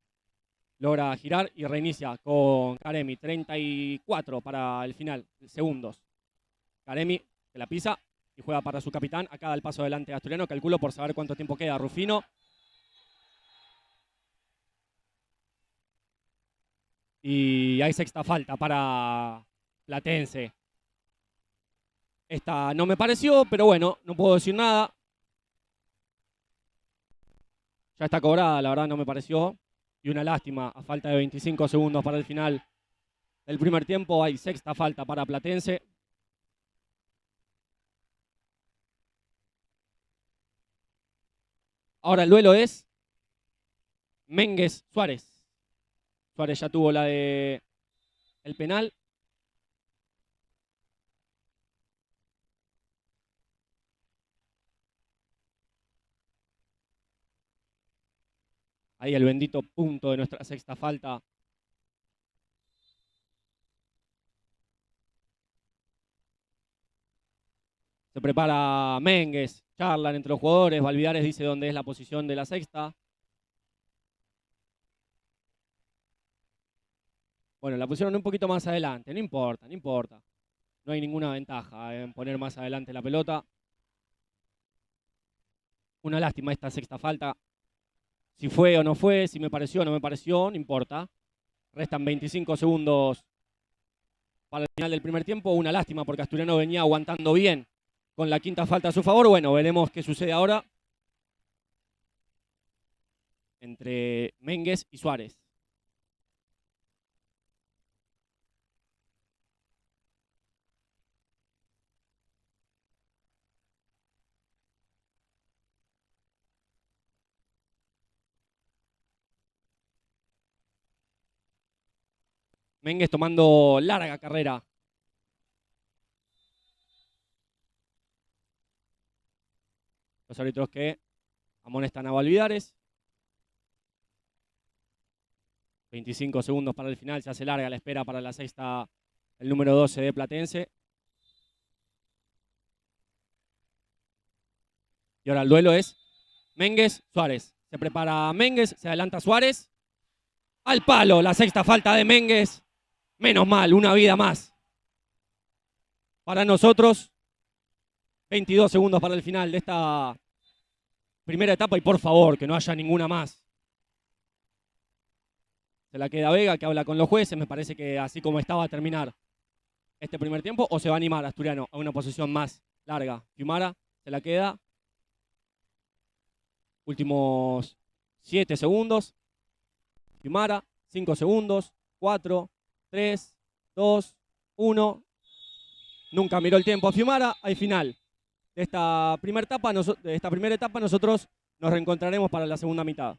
Logra girar y reinicia con Caremi. 34 para el final, segundos. Caremi que la pisa y juega para su capitán. Acá da el paso adelante Asturiano. Calculo por saber cuánto tiempo queda. Rufino. Y hay sexta falta para Platense. Esta no me pareció, pero bueno, no puedo decir nada. Ya está cobrada, la verdad no me pareció. Y una lástima, a falta de 25 segundos para el final del primer tiempo, hay sexta falta para Platense. Ahora el duelo es Mengues-Suárez. Suárez ya tuvo la de el penal. Ahí el bendito punto de nuestra sexta falta. Se prepara Mengues, charlan entre los jugadores. Valvidares dice dónde es la posición de la sexta. Bueno, la pusieron un poquito más adelante. No importa, no importa. No hay ninguna ventaja en poner más adelante la pelota. Una lástima esta sexta falta. Si fue o no fue, si me pareció o no me pareció, no importa. Restan 25 segundos para el final del primer tiempo. Una lástima porque Asturiano venía aguantando bien con la quinta falta a su favor. Bueno, veremos qué sucede ahora entre Mengues y Suárez. Mengues tomando larga carrera. Los árbitros que amonestan a Valvidares. 25 segundos para el final, se hace larga la espera para la sexta, el número 12 de Platense. Y ahora el duelo es Mengues-Suárez. Se prepara Mengues, se adelanta Suárez. Al palo, la sexta falta de Mengues. Menos mal, una vida más. Para nosotros, 22 segundos para el final de esta primera etapa y por favor, que no haya ninguna más. Se la queda Vega, que habla con los jueces. Me parece que así como estaba a terminar este primer tiempo, o se va a animar Asturiano a una posición más larga. Fiumara se la queda. Últimos 7 segundos. Fiumara, 5 segundos. 4, 3, 2, 1. Nunca miró el tiempo a Fiumara. Al final de esta primera etapa, nosotros nos reencontraremos para la segunda mitad.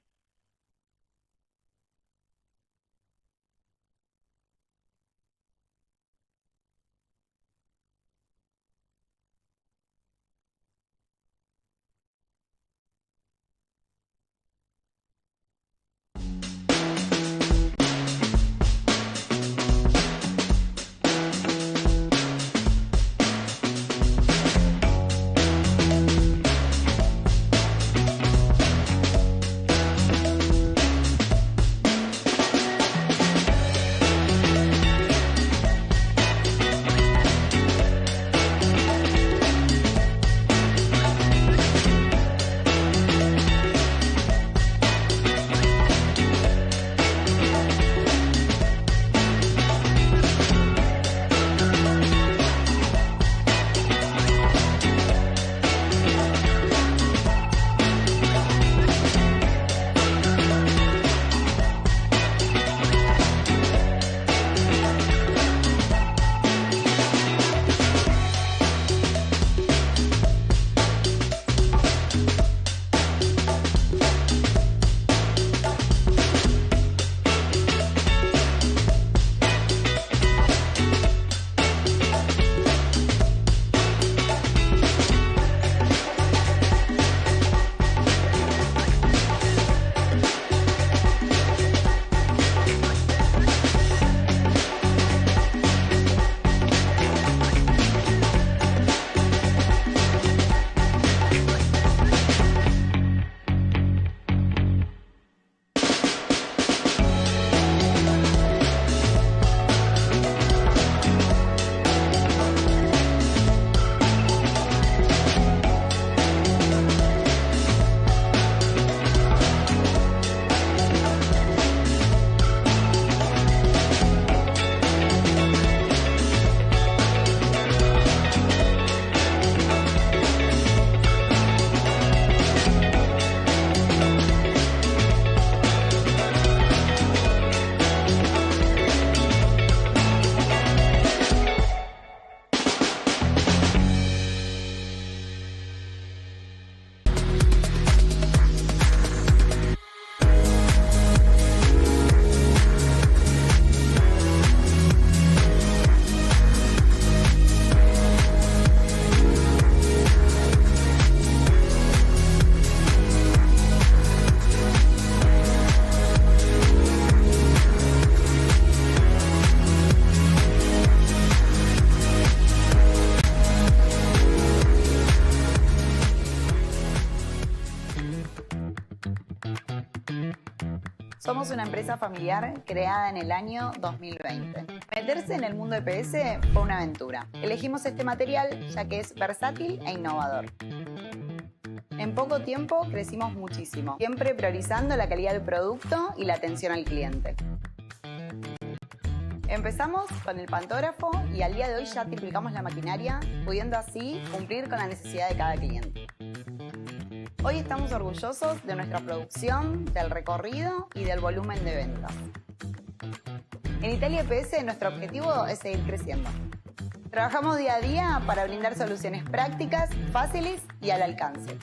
Somos una empresa familiar creada en el año 2020. Meterse en el mundo EPS fue una aventura. Elegimos este material ya que es versátil e innovador. En poco tiempo crecimos muchísimo, siempre priorizando la calidad del producto y la atención al cliente. Empezamos con el pantógrafo y al día de hoy ya triplicamos la maquinaria, pudiendo así cumplir con la necesidad de cada cliente. Hoy estamos orgullosos de nuestra producción, del recorrido y del volumen de ventas. En Italia EPS nuestro objetivo es seguir creciendo. Trabajamos día a día para brindar soluciones prácticas, fáciles y al alcance.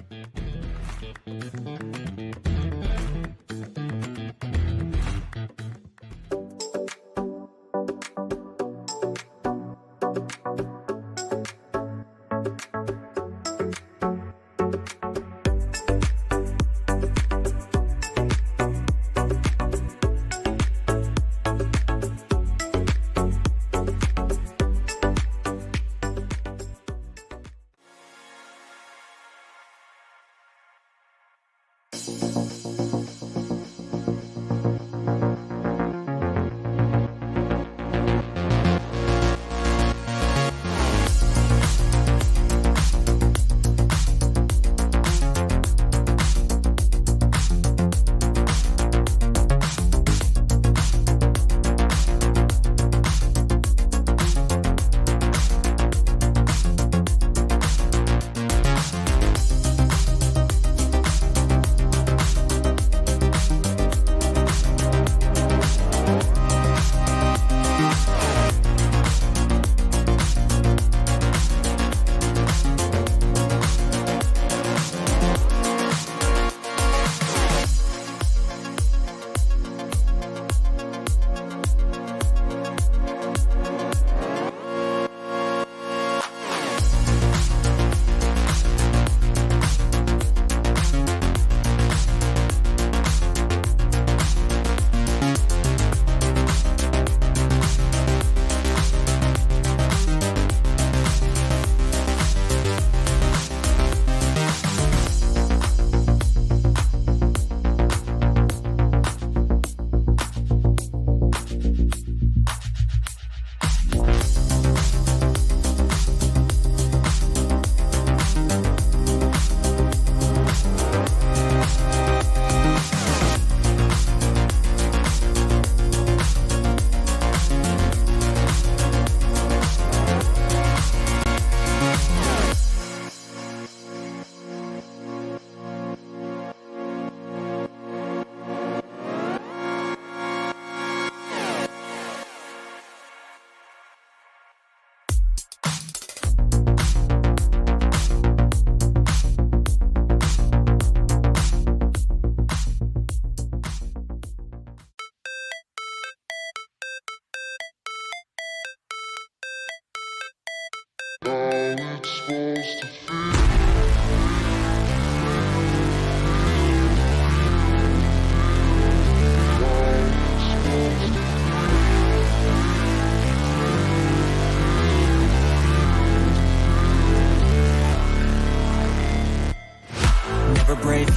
Never break,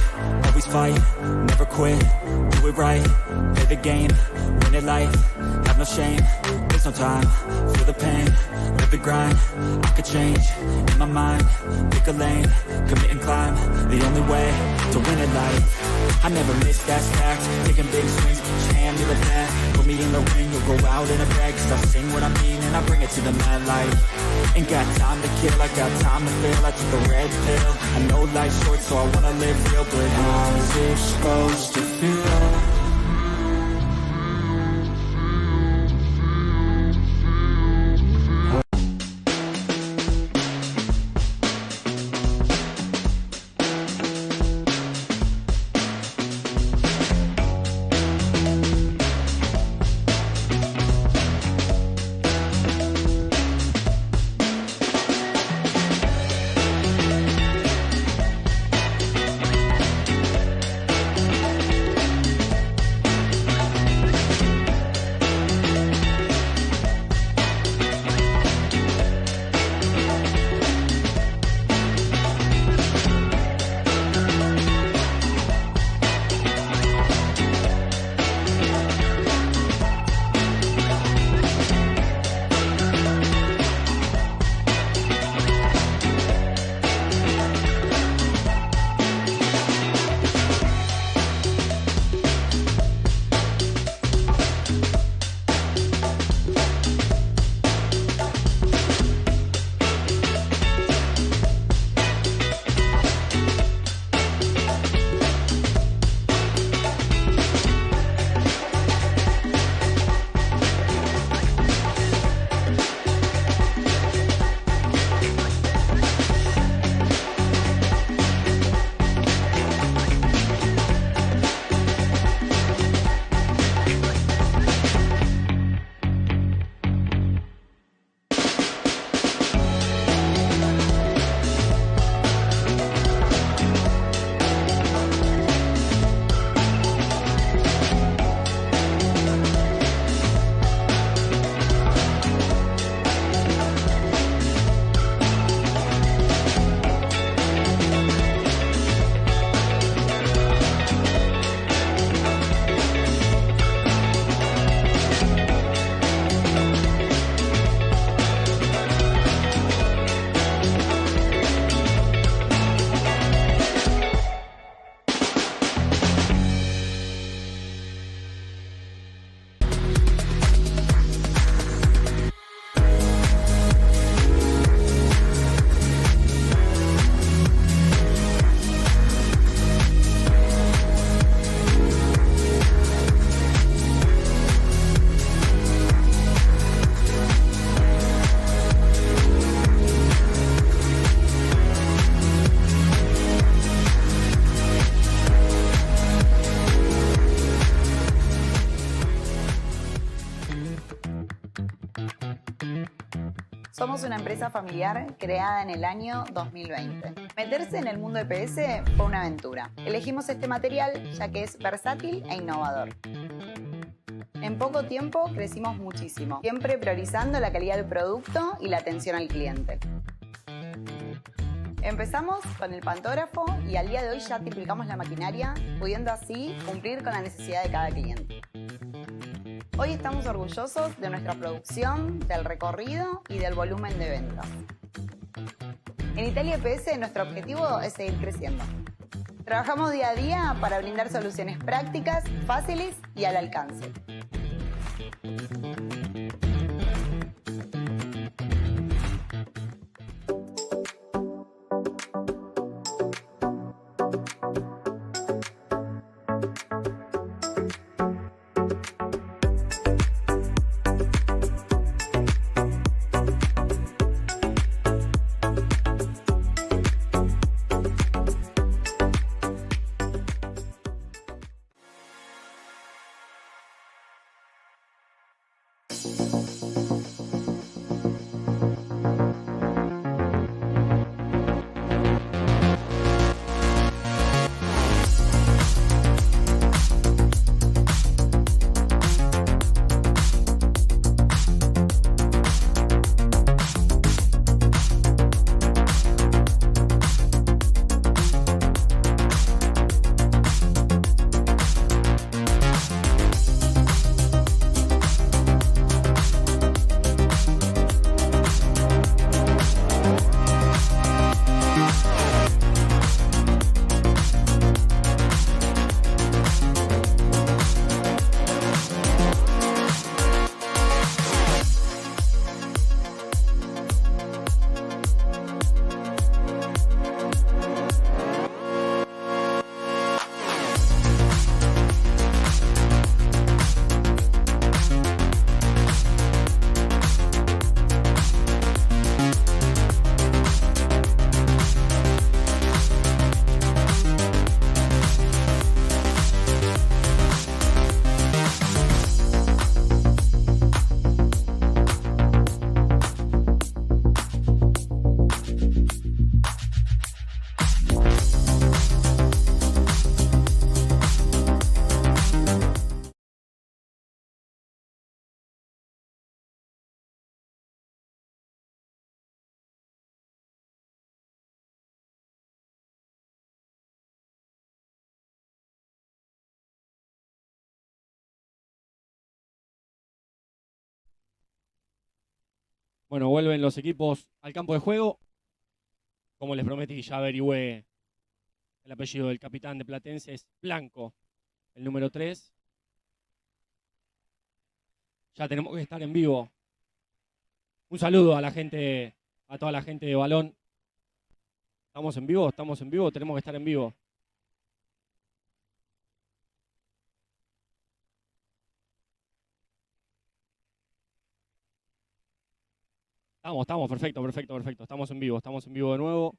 always fight, never quit, do it right, play the game, win it life, have no shame, there's no time, feel the pain, live the grind, I could change, in my mind, pick a lane, commit and climb, the only way to win it life. I never miss, that's fact, taking big swings, each hand to the bat, put me in the ring, you'll go out in a bag, cause I sing what I mean and I bring it to the mad light. Ain't got time to kill, I got time to feel, I took the red pill, I know life's short so I wanna live real, but how's it supposed to feel? Somos una empresa familiar creada en el año 2020. Meterse en el mundo EPS fue una aventura. Elegimos este material ya que es versátil e innovador. En poco tiempo crecimos muchísimo, siempre priorizando la calidad del producto y la atención al cliente. Empezamos con el pantógrafo y al día de hoy ya triplicamos la maquinaria, pudiendo así cumplir con la necesidad de cada cliente. Hoy estamos orgullosos de nuestra producción, del recorrido y del volumen de ventas. En Italia EPS nuestro objetivo es seguir creciendo. Trabajamos día a día para brindar soluciones prácticas, fáciles y al alcance. Bueno, vuelven los equipos al campo de juego. Como les prometí, ya averigüé el apellido del capitán de Platense, es Blanco, el número 3. Ya tenemos que estar en vivo. Un saludo a la gente, a toda la gente de Balón. ¿Estamos en vivo? ¿Estamos en vivo? Tenemos que estar en vivo. Estamos, perfecto. Estamos en vivo de nuevo.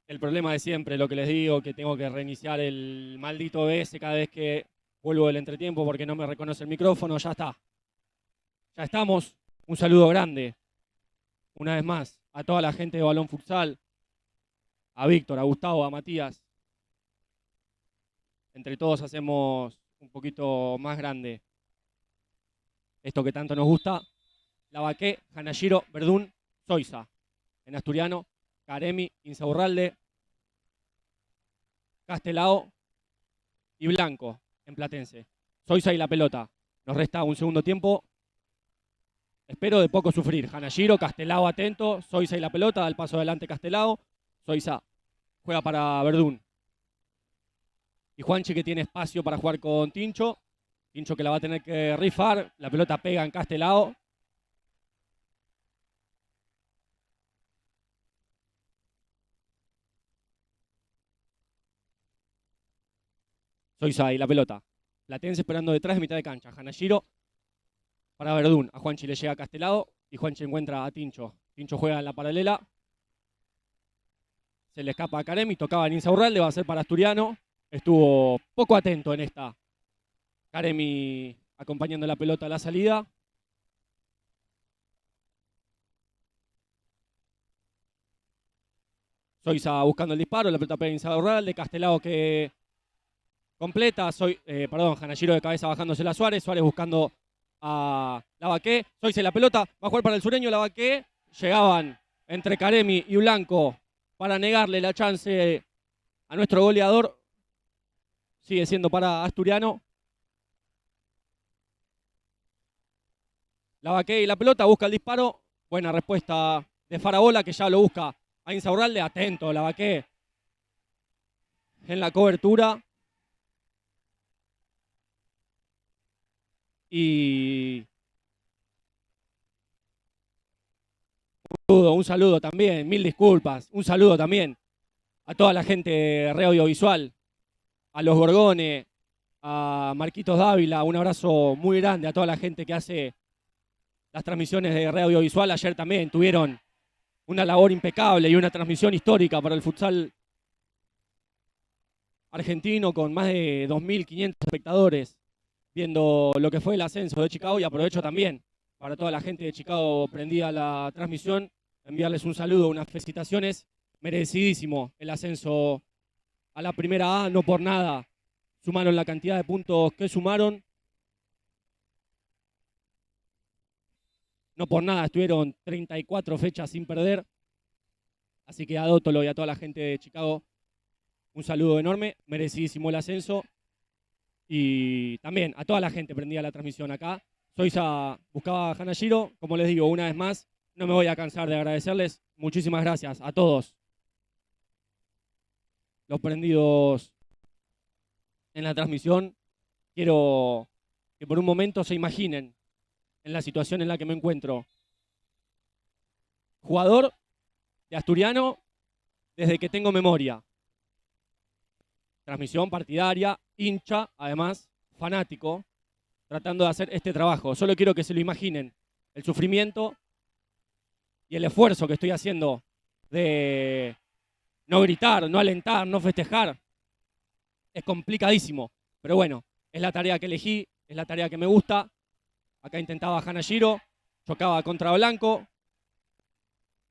El problema de siempre, lo que les digo, que tengo que reiniciar el maldito OBS cada vez que vuelvo del entretiempo porque no me reconoce el micrófono. Ya está. Ya estamos. Un saludo grande, una vez más, a toda la gente de Balón Futsal, a Víctor, a Gustavo, a Matías. Entre todos hacemos un poquito más grande esto que tanto nos gusta. Lavaqué, Hanashiro, Verdún, Zoiza. En asturiano, Karemi, Insaurralde, Castelao y Blanco en platense. Zoiza y la pelota. Nos resta un segundo tiempo. Espero de poco sufrir. Hanashiro, Castelao atento. Zoiza y la pelota. Da el paso adelante Castelao. Zoiza juega para Verdún. Y Juanchi que tiene espacio para jugar con Tincho. Tincho que la va a tener que rifar. La pelota pega en Castelao. Zoiza y la pelota. Platense esperando detrás de mitad de cancha. Hanashiro para Verdún. A Juanchi le llega a Castelao y Juanchi encuentra a Tincho. Tincho juega en la paralela. Se le escapa a Karemi. Tocaba en Insaurralde. Va a ser para Asturiano. Estuvo poco atento en esta. Karemi acompañando la pelota a la salida. Soiza buscando el disparo, la pelota pega Insaurralde, Castelao que completa, Janashiro de cabeza bajándose a Suárez, Suárez buscando a Lavaqué, Soiza la pelota, va a jugar para el sureño, Lavaqué, llegaban entre Caremi y Blanco para negarle la chance a nuestro goleador, sigue siendo para Asturiano. Lavaqué y la pelota, busca el disparo, buena respuesta de Farabola que ya lo busca a Insaurralde, atento Lavaqué en la cobertura. Y un saludo también, mil disculpas, un saludo también a toda la gente de Red Audiovisual, a los Gorgones, a Marquitos Dávila, un abrazo muy grande a toda la gente que hace las transmisiones de Red Audiovisual. Ayer también tuvieron una labor impecable y una transmisión histórica para el futsal argentino con más de 2.500 espectadores viendo lo que fue el ascenso de Chicago, y aprovecho también para toda la gente de Chicago prendida a la transmisión, enviarles un saludo, unas felicitaciones, merecidísimo el ascenso a la primera A, no por nada sumaron la cantidad de puntos que sumaron, no por nada estuvieron 34 fechas sin perder, así que a Dótolo y a toda la gente de Chicago un saludo enorme, merecidísimo el ascenso. Y también a toda la gente prendida la transmisión acá. Soiza buscaba a Hanashiro, como les digo, una vez más, no me voy a cansar de agradecerles. Muchísimas gracias a todos los prendidos en la transmisión. Quiero que por un momento se imaginen en la situación en la que me encuentro. Jugador de Asturiano desde que tengo memoria. Transmisión partidaria, hincha, además fanático, tratando de hacer este trabajo. Solo quiero que se lo imaginen, el sufrimiento y el esfuerzo que estoy haciendo de no gritar, no alentar, no festejar. Es complicadísimo, pero bueno, es la tarea que elegí, es la tarea que me gusta. Acá intentaba Hanashiro, chocaba contra Blanco,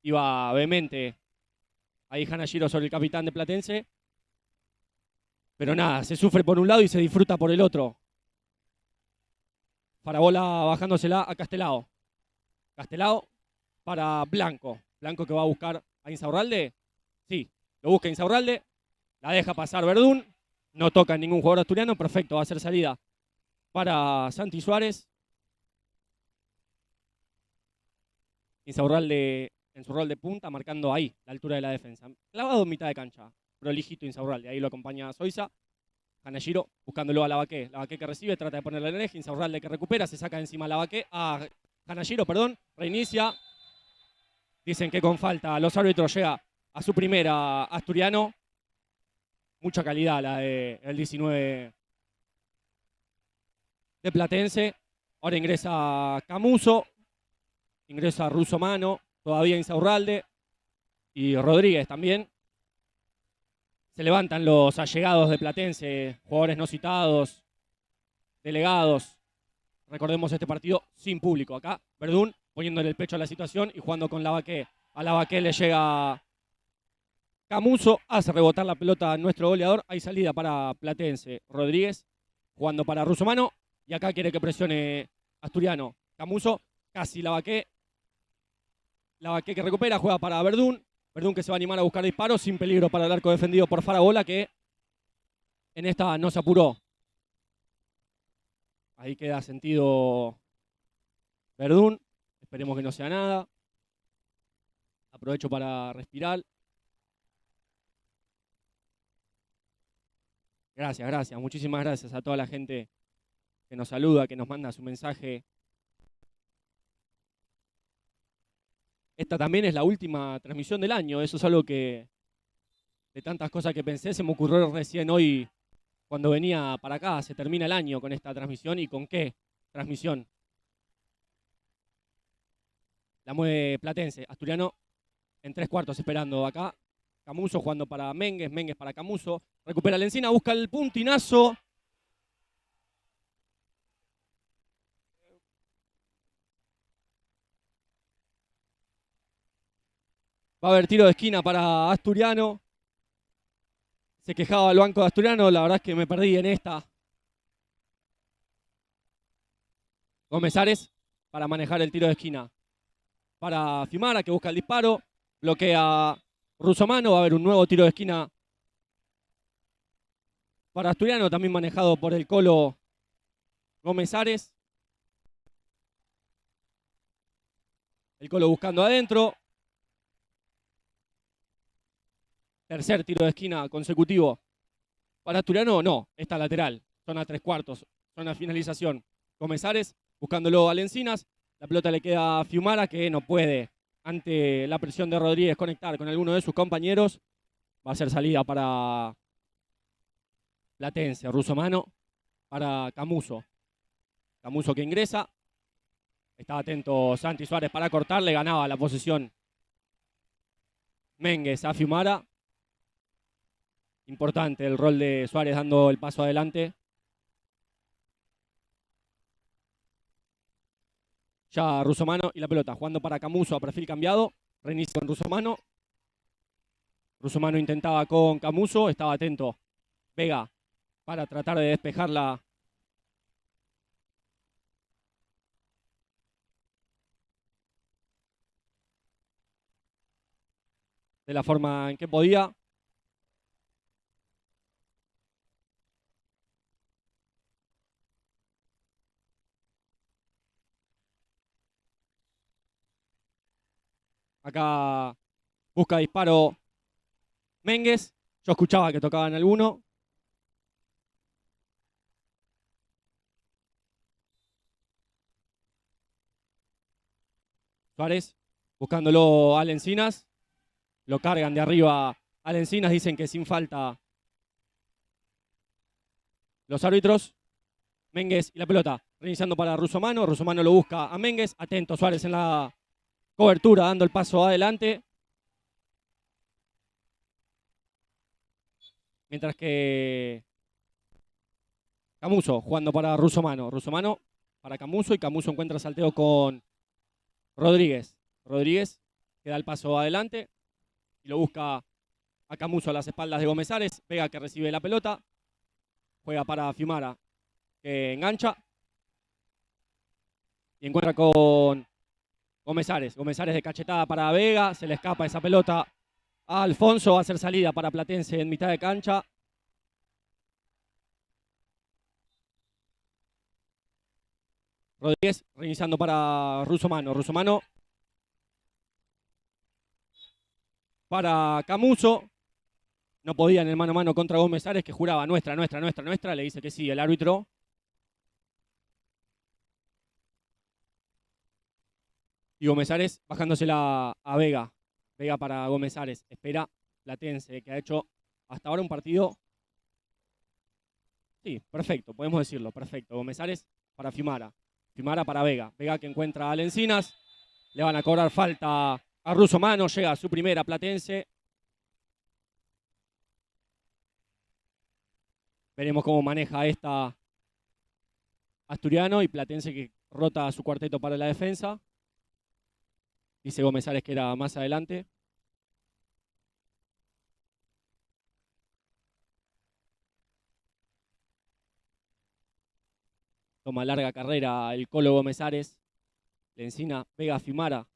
iba vehemente ahí Hanashiro sobre el capitán de Platense. Pero nada, se sufre por un lado y se disfruta por el otro. Farabola bajándosela a Castelao. Castelao para Blanco. Blanco que va a buscar a Insaurralde. Sí, lo busca Insaurralde. La deja pasar Verdún. No toca ningún jugador asturiano. Perfecto, va a ser salida para Santi Suárez. Insaurralde en su rol de punta, marcando ahí la altura de la defensa. Clavado en mitad de cancha. Prolijito Insaurralde, ahí lo acompaña Soiza. Hanashiro buscándolo a Lavaqué. Lavaqué que recibe, trata de ponerle el eje. Insaurralde que recupera, se saca encima a Lavaqué. A Hanashiro, perdón, reinicia. Dicen que con falta los árbitros llega a su primera Asturiano. Mucha calidad la del 19 de Platense. Ahora ingresa Camuso. Ingresa Russo Mano. Todavía Insaurralde. Y Rodríguez también. Se levantan los allegados de Platense, jugadores no citados, delegados. Recordemos este partido sin público. Acá Verdún poniéndole el pecho a la situación y jugando con Lavaqué. A Lavaqué le llega Camuso, hace rebotar la pelota a nuestro goleador. Hay salida para Platense. Rodríguez jugando para Russo Mano. Y acá quiere que presione Asturiano. Camuso, casi Lavaqué. Lavaqué que recupera, juega para Verdún. Verdún que se va a animar a buscar disparos sin peligro para el arco defendido por Farabola, que en esta no se apuró. Ahí queda sentido Verdún. Esperemos que no sea nada. Aprovecho para respirar. Gracias, gracias. Muchísimas gracias a toda la gente que nos saluda, que nos manda su mensaje. Esta también es la última transmisión del año. Eso es algo que, de tantas cosas que pensé, se me ocurrió recién hoy cuando venía para acá. Se termina el año con esta transmisión. ¿Y con qué transmisión? La mueve Platense. Asturiano en 3/4 esperando acá. Camuso jugando para Mengues. Mengues para Camuso. Recupera la Encina. Busca el puntinazo. Va a haber tiro de esquina para Asturiano. Se quejaba el banco de Asturiano, la verdad es que me perdí en esta. Gómez Ares para manejar el tiro de esquina. Para Fiumara, que busca el disparo. Bloquea Russomano. Va a haber un nuevo tiro de esquina para Asturiano, también manejado por el Colo Gómez Ares. El Colo buscando adentro. Tercer tiro de esquina consecutivo para Asturiano. No, esta lateral. Zona 3/4. Zona finalización. Gómez Ares buscándolo a Lencinas. La pelota le queda a Fiumara, que no puede, ante la presión de Rodríguez, conectar con alguno de sus compañeros. Va a ser salida para Platense. Russomano para Camuso. Camuso que ingresa. Estaba atento Santi Suárez para cortar. Le ganaba la posesión Mengues a Fiumara. Importante el rol de Suárez dando el paso adelante. Ya Russomano y la pelota jugando para Camuso a perfil cambiado. Reinicio con Russomano. Russomano intentaba con Camuso. Estaba atento Vega para tratar de despejarla. De la forma en que podía. Acá busca disparo Mengues. Yo escuchaba que tocaban alguno. Suárez buscándolo a Lencinas. Lo cargan de arriba a Lencinas. Dicen que sin falta los árbitros. Mengues y la pelota. Reiniciando para Russomano. Russomano lo busca a Mengues. Atento Suárez en la cobertura, dando el paso adelante. Mientras que Camuso jugando para Russomano. Russomano para Camuso y Camuso encuentra salteo con Rodríguez. Rodríguez que da el paso adelante y lo busca a Camuso a las espaldas de Gómez Ares. Vega que recibe la pelota. Juega para Fiumara que engancha. Y encuentra con Gómez Ares. Gómez Ares de cachetada para Vega. Se le escapa esa pelota a Alfonso. Va a ser salida para Platense en mitad de cancha. Rodríguez reiniciando para Russomano. Russomano para Camuso. No podía en el mano a mano contra Gómez Ares, que juraba nuestra. Le dice que sí el árbitro. Y Gómez Ares bajándosela a Vega. Vega para Gómez Ares. Espera Platense, que ha hecho hasta ahora un partido. Sí, perfecto, podemos decirlo, perfecto. Gómez Ares para Fiumara. Fiumara para Vega. Vega que encuentra a Lencinas. Le van a cobrar falta a Russomano. Llega a su primera Platense. Veremos cómo maneja esta Asturiano y Platense, que rota a su cuarteto para la defensa. Dice Gómez Ares que era más adelante. Toma larga carrera el Colo Gómez Ares. Lencina, Vega, Fiumara.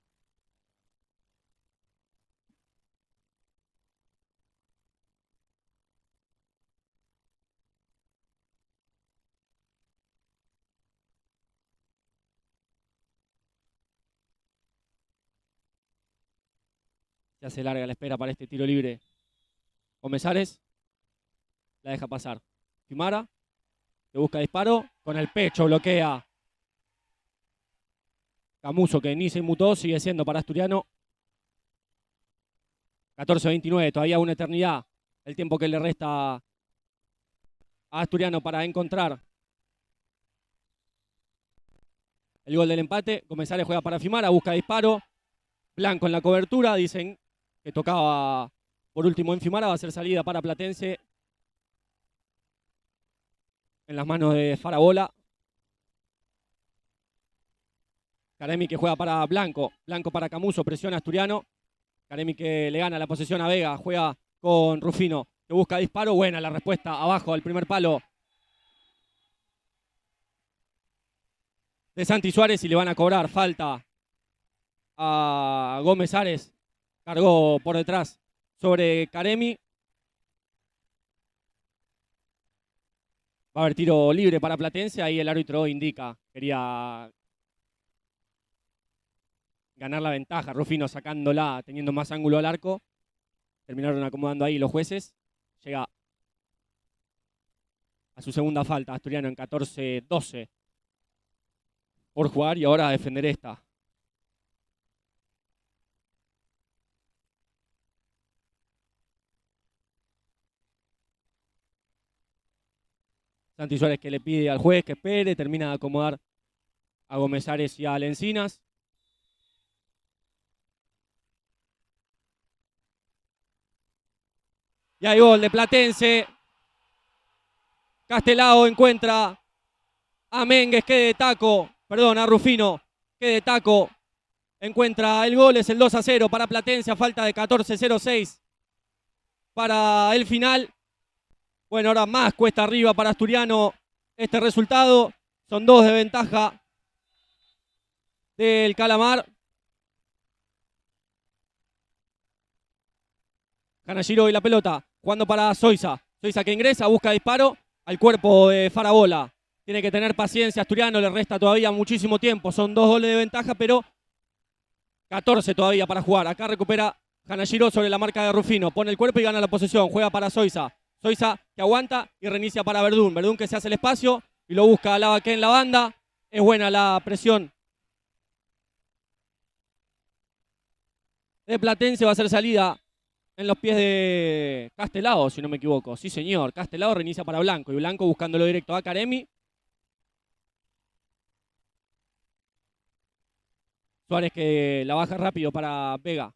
Se hace larga la espera para este tiro libre. Gómez Ares la deja pasar. Fiumara, que busca disparo. Con el pecho bloquea Camuso, que ni se inmutó. Sigue siendo para Asturiano. 14-29, todavía una eternidad. El tiempo que le resta a Asturiano para encontrar el gol del empate. Gómez Ares juega para Fiumara, busca disparo. Blanco en la cobertura, dicen que tocaba por último en Fiumara. Va a ser salida para Platense en las manos de Farabola. Caremi que juega para Blanco. Blanco para Camuso, presiona Asturiano. Karemi que le gana la posesión a Vega, juega con Rufino, que busca disparo. Buena la respuesta abajo al primer palo de Santi Suárez y le van a cobrar falta a Gómez Ares. Cargó por detrás sobre Karemi. Va a haber tiro libre para Platense. Ahí el árbitro indica. Quería ganar la ventaja. Rufino sacándola, teniendo más ángulo al arco. Terminaron acomodando ahí los jueces. Llega a su segunda falta. Asturiano en 14-12 por jugar y ahora a defender esta. Santi Suárez que le pide al juez que espere, termina de acomodar a Gómez Ares y a Lencinas. Y hay gol de Platense. Castelao encuentra a Mengues, que de taco, perdón, a Rufino, que de taco encuentra el gol. Es el 2-0 para Platense a falta de 14:06 para el final. Bueno, ahora más cuesta arriba para Asturiano este resultado. Son 2 de ventaja del Calamar. Canalliro y la pelota, jugando para Zoiza. Zoiza que ingresa, busca disparo al cuerpo de Farabola. Tiene que tener paciencia Asturiano, le resta todavía muchísimo tiempo. Son 2 goles de ventaja, pero 14 todavía para jugar. Acá recupera Canalliro sobre la marca de Rufino. Pone el cuerpo y gana la posesión. Juega para Zoiza. Zoiza que aguanta y reinicia para Verdún. Verdún que se hace el espacio y lo busca a Lavaqué en la banda. Es buena la presión de Platense. Va a ser salida en los pies de Castelao, si no me equivoco. Sí, señor. Castelao reinicia para Blanco. Y Blanco buscándolo directo a Karemi. Suárez que la baja rápido para Vega.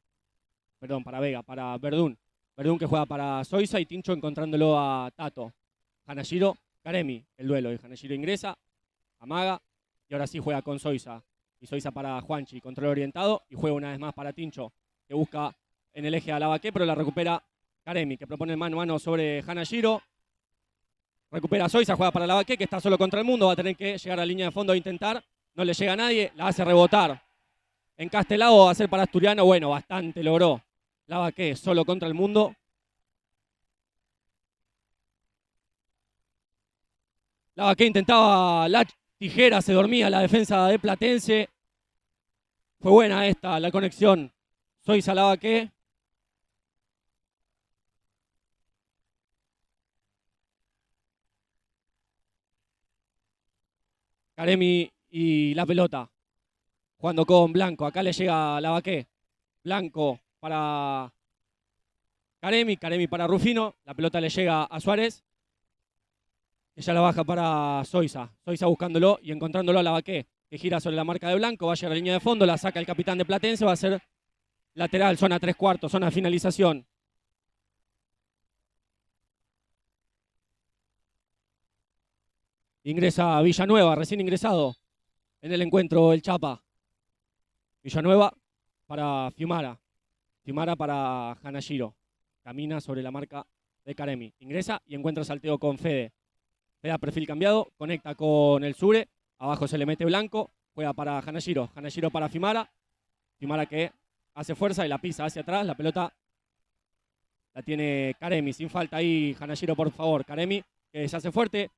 Perdón, para Vega, para Verdún. Verdún que juega para Zoiza y Tincho encontrándolo a Tato. Canalliro, Karemi, el duelo. Y Canalliro ingresa, amaga y ahora sí juega con Zoiza. Y Zoiza para Juanchi, control orientado y juega una vez más para Tincho, que busca en el eje a Lavaqué, pero la recupera Karemi, que propone mano a mano sobre Canalliro. Recupera Zoiza, juega para Lavaqué, que está solo contra el mundo. Va a tener que llegar a la línea de fondo a intentar. No le llega a nadie, la hace rebotar. En Castelao va a ser para Asturiano. Bueno, bastante logró Lavaqué, solo contra el mundo. Lavaqué intentaba la tijera, se dormía la defensa de Platense. Fue buena esta, la conexión. Zoiza Lavaqué. Karemi y la pelota. Jugando con Blanco. Acá le llega Lavaqué. Blanco para Karemi. Karemi para Rufino. La pelota le llega a Suárez. Ella la baja para Zoiza. Zoiza buscándolo y encontrándolo a Lavaqué, que gira sobre la marca de Blanco. Va a llegar a la línea de fondo. La saca el capitán de Platense. Va a ser lateral, zona 3/4, zona de finalización. Ingresa Villanueva, recién ingresado en el encuentro el Chapa. Villanueva para Fiumara. Fiumara para Canalliro. Camina sobre la marca de Karemi. Ingresa y encuentra salteo con Fede. Fede a perfil cambiado, conecta con el Sure. Abajo se le mete Blanco. Juega para Canalliro. Canalliro para Fiumara. Fiumara que hace fuerza y la pisa hacia atrás. La pelota la tiene Karemi. Sin falta ahí, Canalliro, por favor. Karemi que se hace fuerte.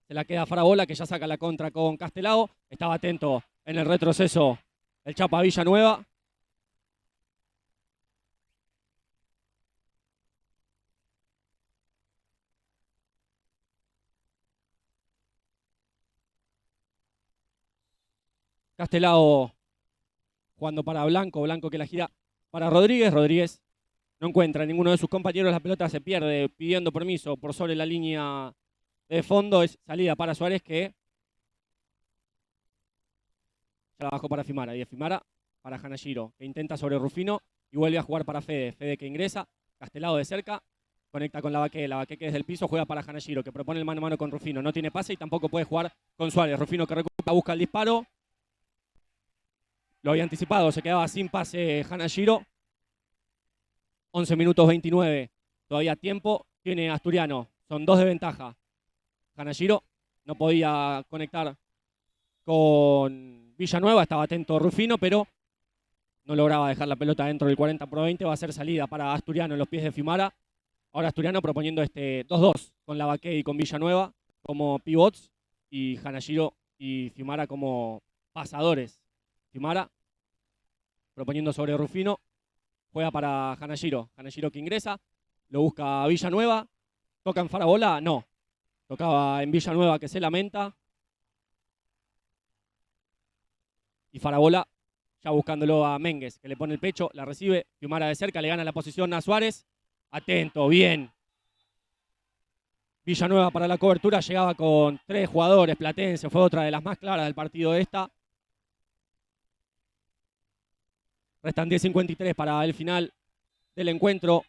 Se la queda Farabola, que ya saca la contra con Castelao. Estaba atento en el retroceso el Chapa Villanueva. Castelao jugando para Blanco. Blanco que la gira para Rodríguez. Rodríguez no encuentra a ninguno de sus compañeros. La pelota se pierde pidiendo permiso por sobre la línea de fondo. Es salida para Suárez, que ya la bajó para Fiumara. Y de Fiumara para Canalliro, que intenta sobre Rufino y vuelve a jugar para Fede. Fede que ingresa. Castelao de cerca. Conecta con Lavaqué. Lavaqué que desde el piso juega para Canalliro, que propone el mano a mano con Rufino. No tiene pase y tampoco puede jugar con Suárez. Rufino que recupera, busca el disparo. Lo había anticipado, se quedaba sin pase Canalliro. 11 minutos 29. Todavía tiempo tiene Asturiano. Son 2 de ventaja. Hanashiro no podía conectar con Villanueva. Estaba atento Rufino, pero no lograba dejar la pelota dentro del 40/20. Va a ser salida para Asturiano en los pies de Fiumara. Ahora Asturiano proponiendo este 2-2 con Lavaque y con Villanueva como pivots y Hanashiro y Fiumara como pasadores. Fiumara proponiendo sobre Rufino. Juega para Hanashiro. Hanashiro que ingresa. Lo busca Villanueva. ¿Toca en Farabola? No. Tocaba en Villanueva que se lamenta. Y Farabola ya buscándolo a Mengues, que le pone el pecho, la recibe. Fiumara de cerca, le gana la posición a Suárez. Atento, bien. Villanueva para la cobertura. Llegaba con 3 jugadores. Platense fue otra de las más claras del partido esta. Restan 10:53 para el final del encuentro.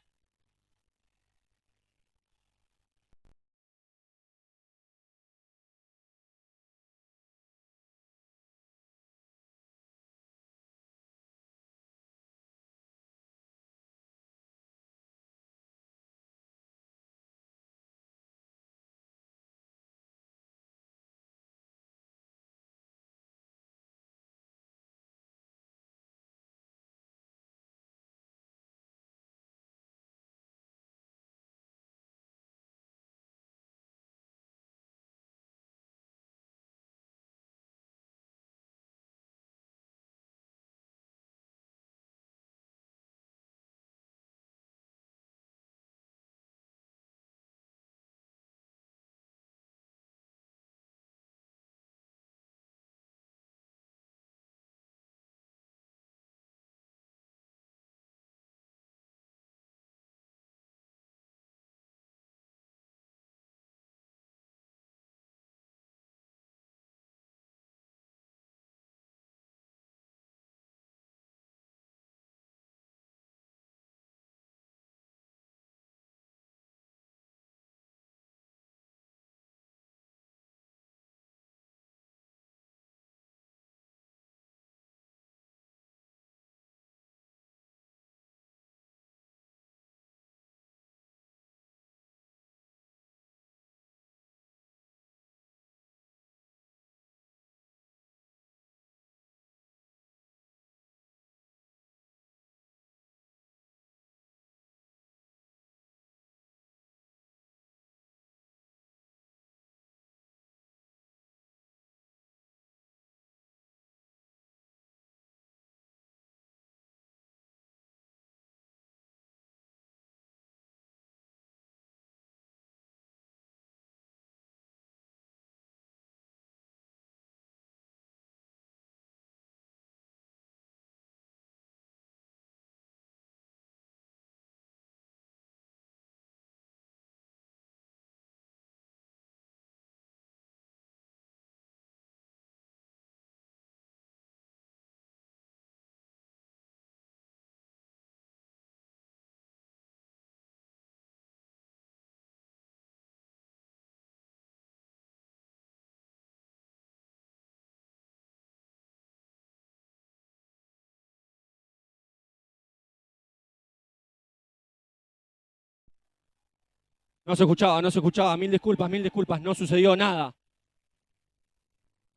No se escuchaba. Mil disculpas. No sucedió nada.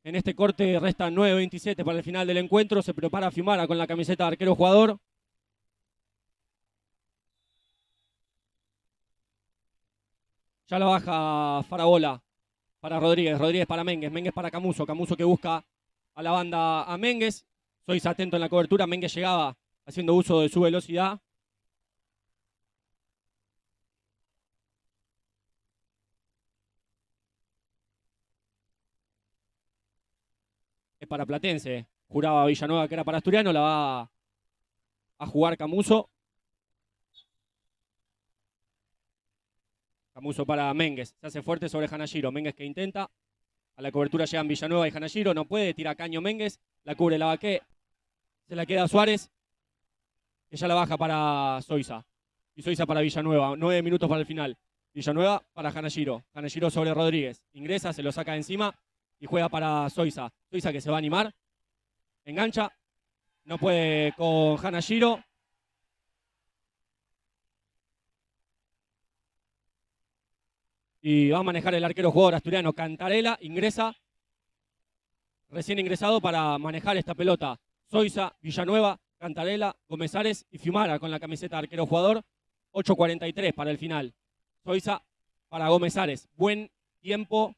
En este corte restan 9:27 para el final del encuentro. Se prepara Fiumara con la camiseta de arquero jugador. Ya la baja Farabola para Rodríguez. Rodríguez para Mengues. Mengues para Camuso. Camuso que busca a la banda a Mengues. Sois atento en la cobertura. Mengues llegaba haciendo uso de su velocidad. Es para Platense. Juraba Villanueva que era para Asturiano. La va a jugar Camuso. Camuso para Mengues. Se hace fuerte sobre Hanashiro. Mengues que intenta. A la cobertura llegan Villanueva y Hanashiro. No puede. Tira caño Mengues. La cubre Lavaque. Se la queda Suárez. Ella la baja para Soiza. Y Soiza para Villanueva. 9 minutos para el final. Villanueva para Hanashiro. Hanashiro sobre Rodríguez. Ingresa, se lo saca de encima. Y juega para Soiza. Soiza que se va a animar. Engancha. No puede con Hanashiro. Y va a manejar el arquero jugador asturiano Cantarela, ingresa, recién ingresado para manejar esta pelota. Soiza, Villanueva, Cantarela, Gómez Ares y Fiumara con la camiseta de arquero jugador. 8:43 para el final. Soiza para Gómez Ares. Buen tiempo.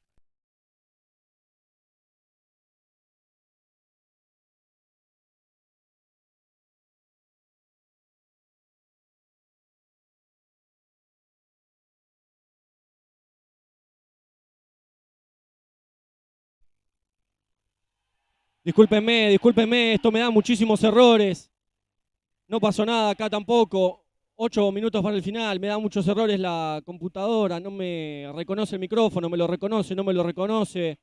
Discúlpenme, esto me da muchísimos errores. No pasó nada acá tampoco. 8 minutos para el final, me da muchos errores la computadora, no me reconoce el micrófono, me lo reconoce, no me lo reconoce.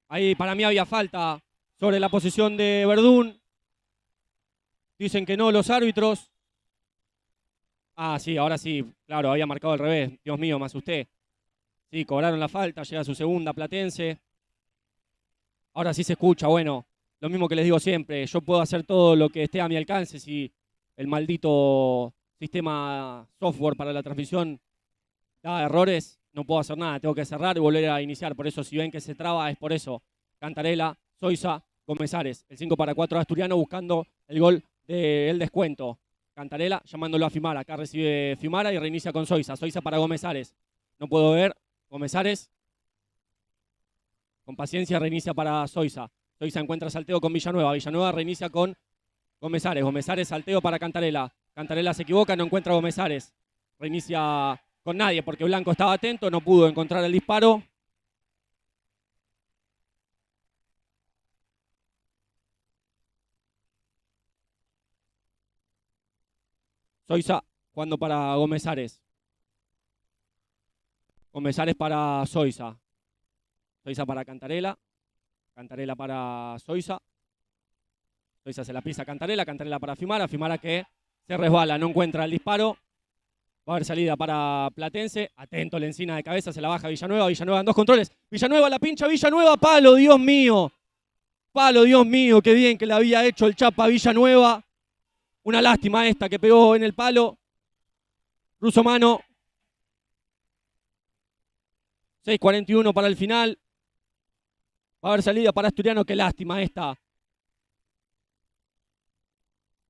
Ahí para mí había falta sobre la posición de Verdún. Dicen que no los árbitros. Ah, sí, ahora sí, claro, había marcado al revés. Dios mío, me asusté. Sí, cobraron la falta, llega su segunda Platense. Ahora sí se escucha, bueno, lo mismo que les digo siempre, yo puedo hacer todo lo que esté a mi alcance si el maldito sistema software para la transmisión da errores, no puedo hacer nada, tengo que cerrar y volver a iniciar, por eso si ven que se traba es por eso. Cantarela, Soiza, Gómez Ares, el 5-4 asturiano buscando el gol del descuento. Cantarela llamándolo a Fiumara, acá recibe Fiumara y reinicia con Soiza, Soiza para Gómez Ares, no puedo ver, Gómez Ares. Con paciencia reinicia para Soiza. Soiza encuentra salteo con Villanueva. Villanueva reinicia con Gómez Ares. Gómez Ares salteo para Cantarela. Cantarela se equivoca, no encuentra a Gómez Ares. Reinicia con nadie porque Blanco estaba atento, no pudo encontrar el disparo. Soiza jugando para Gómez Ares. Gómez Ares para Soiza. Soiza para Cantarela. Cantarela para Soiza. Soiza se la pisa a Cantarela. Cantarela para Fiumara. Fiumara que se resbala, no encuentra el disparo. Va a haber salida para Platense. Atento, la encina de cabeza, se la baja Villanueva. Villanueva en 2 controles. Villanueva la pincha, Villanueva, palo, Dios mío. Palo, Dios mío, qué bien que le había hecho el Chapa Villanueva. Una lástima esta que pegó en el palo. Russo mano. 6:41 para el final. Va a haber salida para Asturiano, qué lástima esta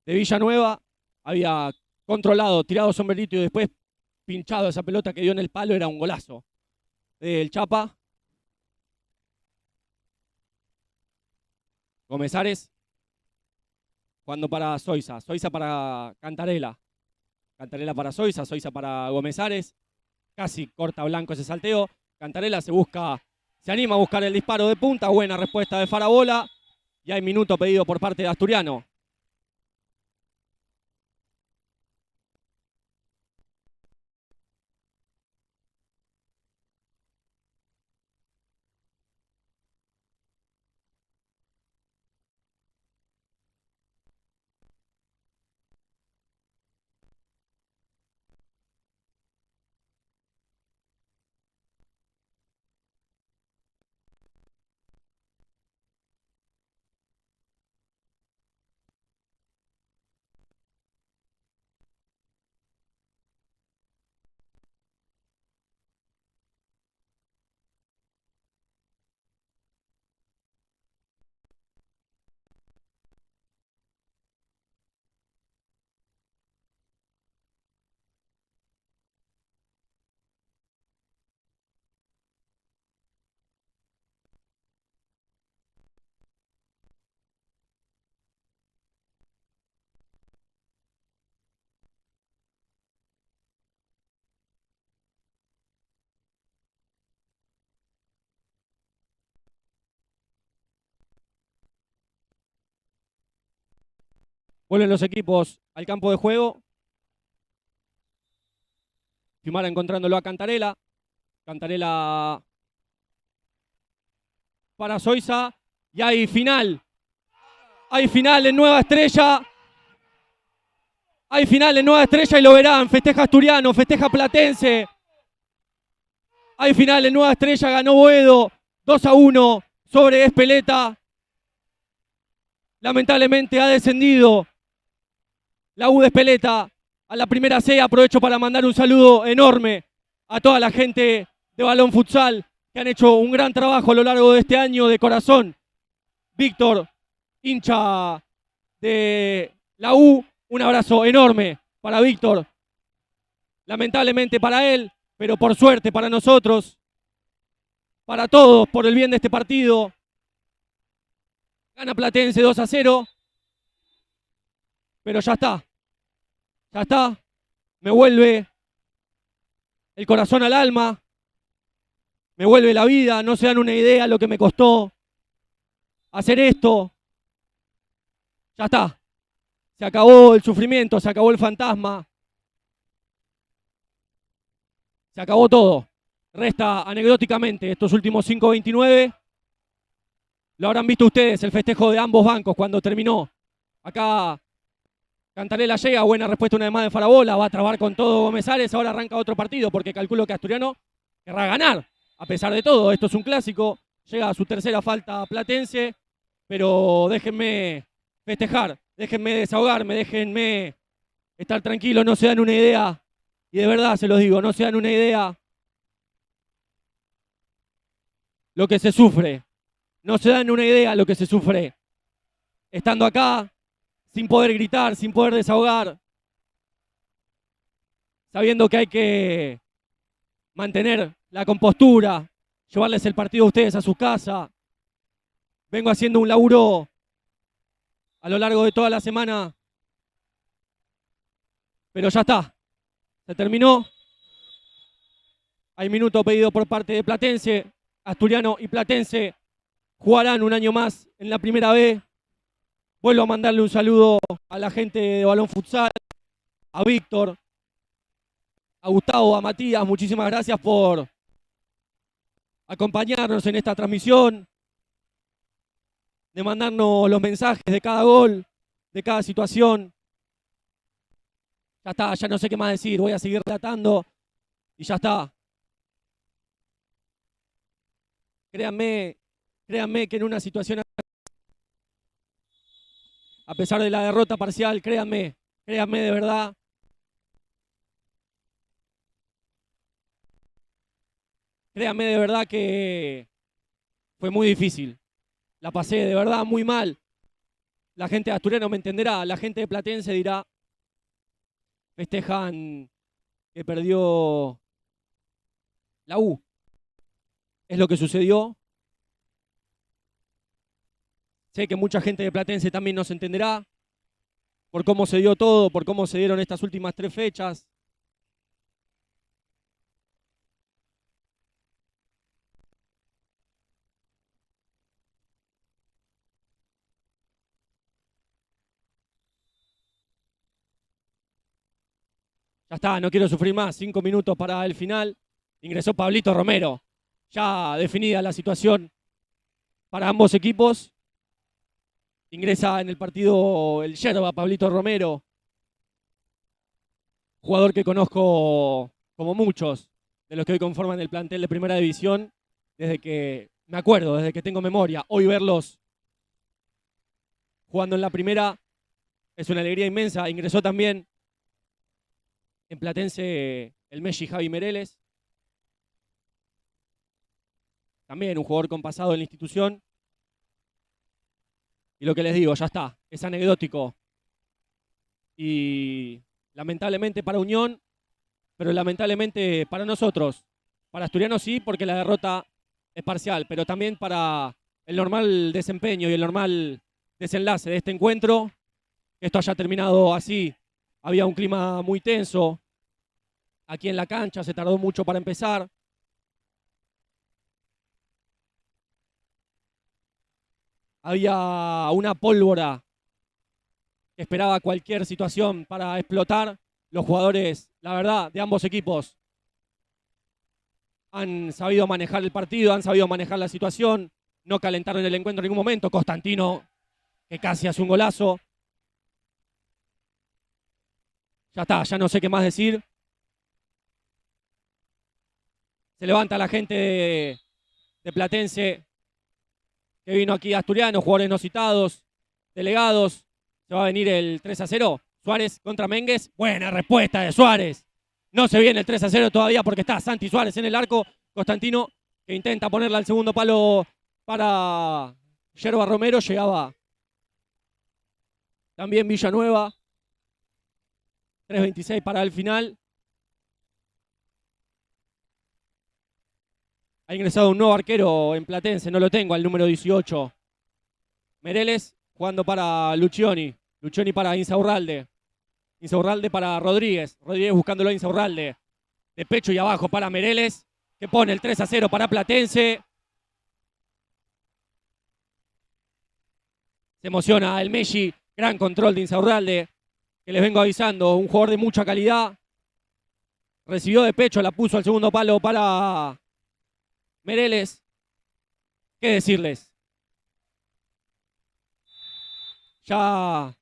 de Villanueva. Había controlado, tirado sombrerito y después pinchado esa pelota que dio en el palo, era un golazo del Chapa. Gómez Ares, jugando para Soiza, Soiza para Cantarela. Cantarela para Soiza, Soiza para Gómez Ares. Casi corta Blanco ese salteo. Cantarela se anima a buscar el disparo de punta. Buena respuesta de Farabola. Y hay minuto pedido por parte de Asturiano. Vuelven los equipos al campo de juego. Fiumara encontrándolo a Cantarela. Cantarela para Soiza. Y hay final. Hay final en Nueva Estrella. Hay final en Nueva Estrella y lo verán. Festeja Asturiano, festeja Platense. Hay final en Nueva Estrella, ganó Boedo 2-1 sobre Espeleta. Lamentablemente ha descendido la U de Espeleta a la primera C. Aprovecho para mandar un saludo enorme a toda la gente de Balón Futsal que han hecho un gran trabajo a lo largo de este año de corazón. Víctor, hincha de la U, un abrazo enorme para Víctor. Lamentablemente para él, pero por suerte para nosotros, para todos, por el bien de este partido. Gana Platense 2-0, pero ya está, me vuelve el corazón al alma, me vuelve la vida, no se dan una idea lo que me costó hacer esto. Ya está, se acabó el sufrimiento, se acabó el fantasma, se acabó todo. Resta anecdóticamente estos últimos 5:29. Lo habrán visto ustedes, el festejo de ambos bancos cuando terminó. Acá Cantarela llega, buena respuesta una vez más de Farabola, va a trabar con todo Gómez Ares, ahora arranca otro partido porque calculo que Asturiano querrá ganar. A pesar de todo, esto es un clásico, llega a su tercera falta Platense, pero déjenme festejar, déjenme desahogarme, déjenme estar tranquilo, no se dan una idea, y de verdad se los digo, no se dan una idea lo que se sufre, no se dan una idea lo que se sufre estando acá, sin poder gritar, sin poder desahogar, sabiendo que hay que mantener la compostura, llevarles el partido a ustedes a sus casas. Vengo haciendo un laburo a lo largo de toda la semana, pero ya está, se terminó. Hay minuto pedido por parte de Platense, Asturiano y Platense jugarán un año más en la primera B. Vuelvo a mandarle un saludo a la gente de Balón Futsal, a Víctor, a Gustavo, a Matías, muchísimas gracias por acompañarnos en esta transmisión, de mandarnos los mensajes de cada gol, de cada situación. Ya está, ya no sé qué más decir, voy a seguir relatando y ya está. Créanme que en una situación, a pesar de la derrota parcial, créanme de verdad, que fue muy difícil. La pasé de verdad muy mal. La gente de Asturiano me entenderá, la gente de Platense dirá, festejan que perdió la U. Es lo que sucedió. Sé que mucha gente de Platense también nos entenderá por cómo se dio todo, por cómo se dieron estas últimas 3 fechas. Ya está, no quiero sufrir más. 5 minutos para el final. Ingresó Pablito Romero. Ya definida la situación para ambos equipos. Ingresa en el partido el yerba Pablito Romero. Jugador que conozco como muchos de los que hoy conforman el plantel de Primera División. Desde que me acuerdo, desde que tengo memoria. Hoy verlos jugando en la primera es una alegría inmensa. Ingresó también en Platense el Messi Javi Mereles. También un jugador con pasado en la institución. Y lo que les digo, ya está, es anecdótico. Y lamentablemente para Unión, pero lamentablemente para nosotros. Para Asturiano sí, porque la derrota es parcial, pero también para el normal desempeño y el normal desenlace de este encuentro. Que esto haya terminado así. Había un clima muy tenso aquí en la cancha, se tardó mucho para empezar. Había una pólvora que esperaba cualquier situación para explotar. Los jugadores, la verdad, de ambos equipos han sabido manejar el partido, han sabido manejar la situación, no calentaron el encuentro en ningún momento. Constantino, que casi hace un golazo. Ya está, ya no sé qué más decir. Se levanta la gente de Platense que vino aquí a Asturiano, jugadores no citados. delegados. Se va a venir el 3-0. Suárez contra Mengues. Buena respuesta de Suárez. No se viene el 3-0 todavía porque está Santi Suárez en el arco. Constantino que intenta ponerla al segundo palo para Yerba Romero. Llegaba también Villanueva. 3.26 para el final. Ha ingresado un nuevo arquero en Platense. No lo tengo, al número 18. Mereles jugando para Lucioni. Lucioni para Insaurralde. Insaurralde para Rodríguez. Rodríguez buscándolo a Insaurralde. De pecho y abajo para Mereles, que pone el 3-0 para Platense. Se emociona el Messi. Gran control de Insaurralde, que les vengo avisando. Un jugador de mucha calidad. Recibió de pecho, la puso al segundo palo para Mereles. ¿Qué decirles? Ya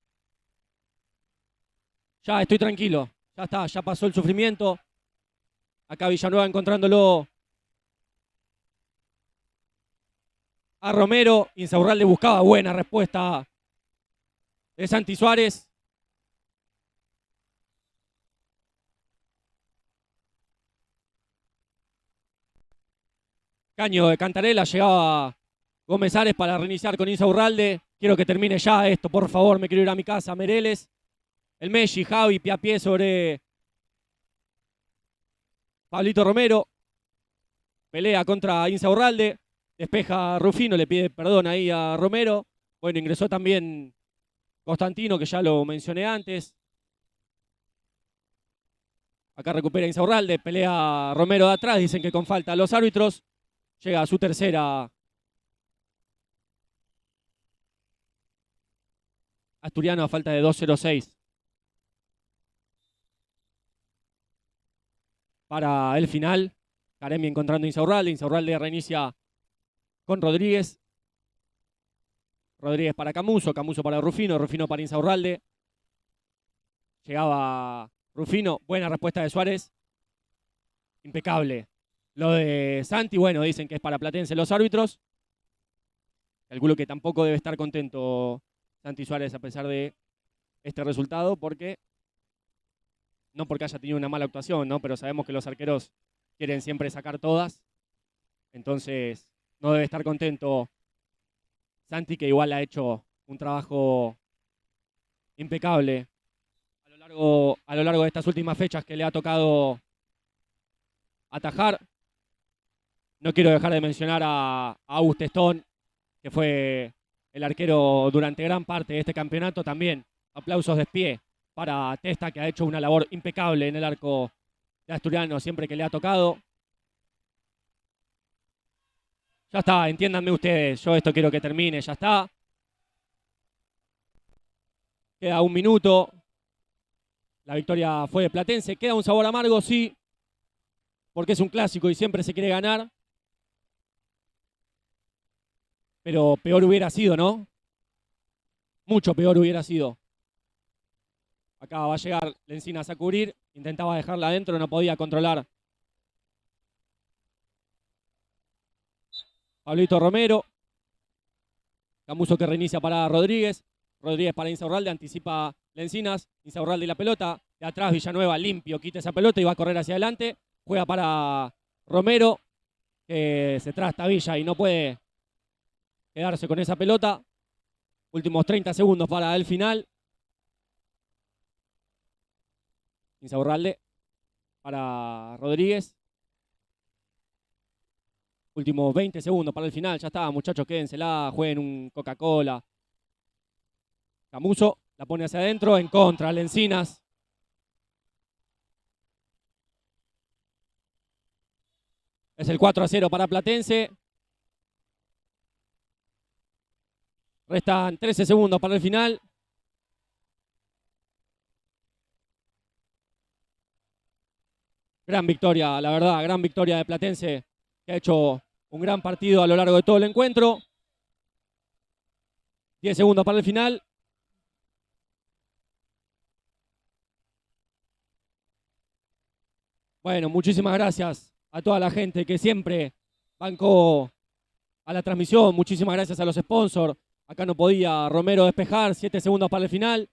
estoy tranquilo. Ya está, ya pasó el sufrimiento. Acá Villanueva encontrándolo a Romero. Insaurralde buscaba buena respuesta de Santi Suárez. Caño de Cantarela, llegaba Gómez Ares para reiniciar con Insaurralde. Quiero que termine ya esto, por favor, me quiero ir a mi casa. Mereles, el Messi, Javi, pie a pie sobre Pablito Romero. Pelea contra Insaurralde. Despeja a Rufino, le pide perdón ahí a Romero. Bueno, ingresó también Constantino, que ya lo mencioné antes. Acá recupera Insaurralde, pelea Romero de atrás, dicen que con falta los árbitros. Llega a su tercera Asturiano a falta de 2.06. Para el final, Caremi encontrando a Insaurralde. Insaurralde reinicia con Rodríguez. Rodríguez para Camuso, Camuso para Rufino, Rufino para Insaurralde. Llegaba Rufino, buena respuesta de Suárez. Impecable. Lo de Santi, bueno, dicen que es para Platense los árbitros. Calculo que tampoco debe estar contento Santi Suárez a pesar de este resultado, porque no porque haya tenido una mala actuación, ¿no? Pero sabemos que los arqueros quieren siempre sacar todas. Entonces, no debe estar contento Santi, que igual ha hecho un trabajo impecable a lo largo de estas últimas fechas que le ha tocado atajar. No quiero dejar de mencionar a Auguste Stone, que fue el arquero durante gran parte de este campeonato. También aplausos de pie para Testa, que ha hecho una labor impecable en el arco de Asturiano siempre que le ha tocado. Ya está, entiéndanme ustedes, yo esto quiero que termine, ya está. Queda un minuto. La victoria fue de Platense. Queda un sabor amargo, sí, porque es un clásico y siempre se quiere ganar. Pero peor hubiera sido, ¿no? Mucho peor hubiera sido. Acá va a llegar Lencinas a cubrir. Intentaba dejarla adentro, no podía controlar. Pablito Romero. Camuso que reinicia para Rodríguez. Rodríguez para Insaurralde. Anticipa Lencinas. Insaurralde y la pelota. De atrás Villanueva limpio. Quita esa pelota y va a correr hacia adelante. Juega para Romero, que se trastabilla y no puede quedarse con esa pelota. Últimos 30 segundos para el final. Insaurralde para Rodríguez. Últimos 20 segundos para el final. Ya está, muchachos, quédensela, jueguen un Coca-Cola. Camuso la pone hacia adentro, en contra, Lencinas. Es el 4-0 para Platense. Restan 13 segundos para el final. Gran victoria, la verdad, gran victoria de Platense, que ha hecho un gran partido a lo largo de todo el encuentro. 10 segundos para el final. Bueno, muchísimas gracias a toda la gente que siempre bancó a la transmisión. Muchísimas gracias a los sponsors, Acá no podía Romero despejar, 7 segundos para el final.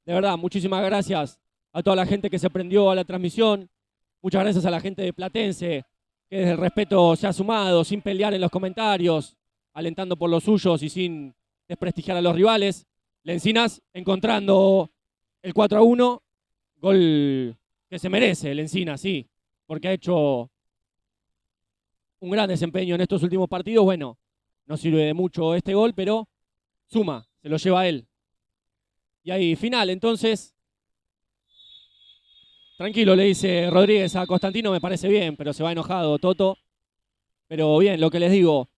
De verdad, muchísimas gracias a toda la gente que se prendió a la transmisión. Muchas gracias a la gente de Platense, que desde el respeto se ha sumado, sin pelear en los comentarios, alentando por los suyos y sin desprestigiar a los rivales. Lencinas encontrando el 4-1, gol que se merece el Encinas, sí, porque ha hecho un gran desempeño en estos últimos partidos. Bueno, no sirve de mucho este gol, pero suma, se lo lleva él. Y ahí final, entonces, tranquilo, le dice Rodríguez a Constantino, me parece bien, pero se va enojado Toto. Pero bien, lo que les digo,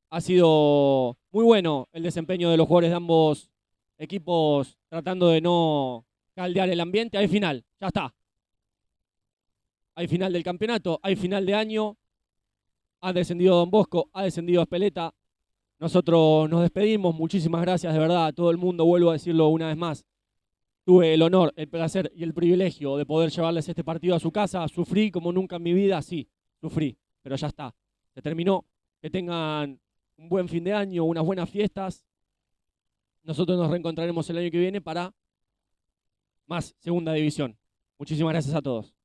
ha sido muy bueno el desempeño de los jugadores de ambos equipos, tratando de no caldear el ambiente. Hay final, ya está. Hay final del campeonato, hay final de año. Ha descendido Don Bosco, ha descendido Espeleta. Nosotros nos despedimos. Muchísimas gracias de verdad a todo el mundo. Vuelvo a decirlo una vez más. Tuve el honor, el placer y el privilegio de poder llevarles este partido a su casa. Sufrí como nunca en mi vida, sí, sufrí, pero ya está. Se terminó. Que tengan un buen fin de año, unas buenas fiestas. Nosotros nos reencontraremos el año que viene para más segunda división. Muchísimas gracias a todos.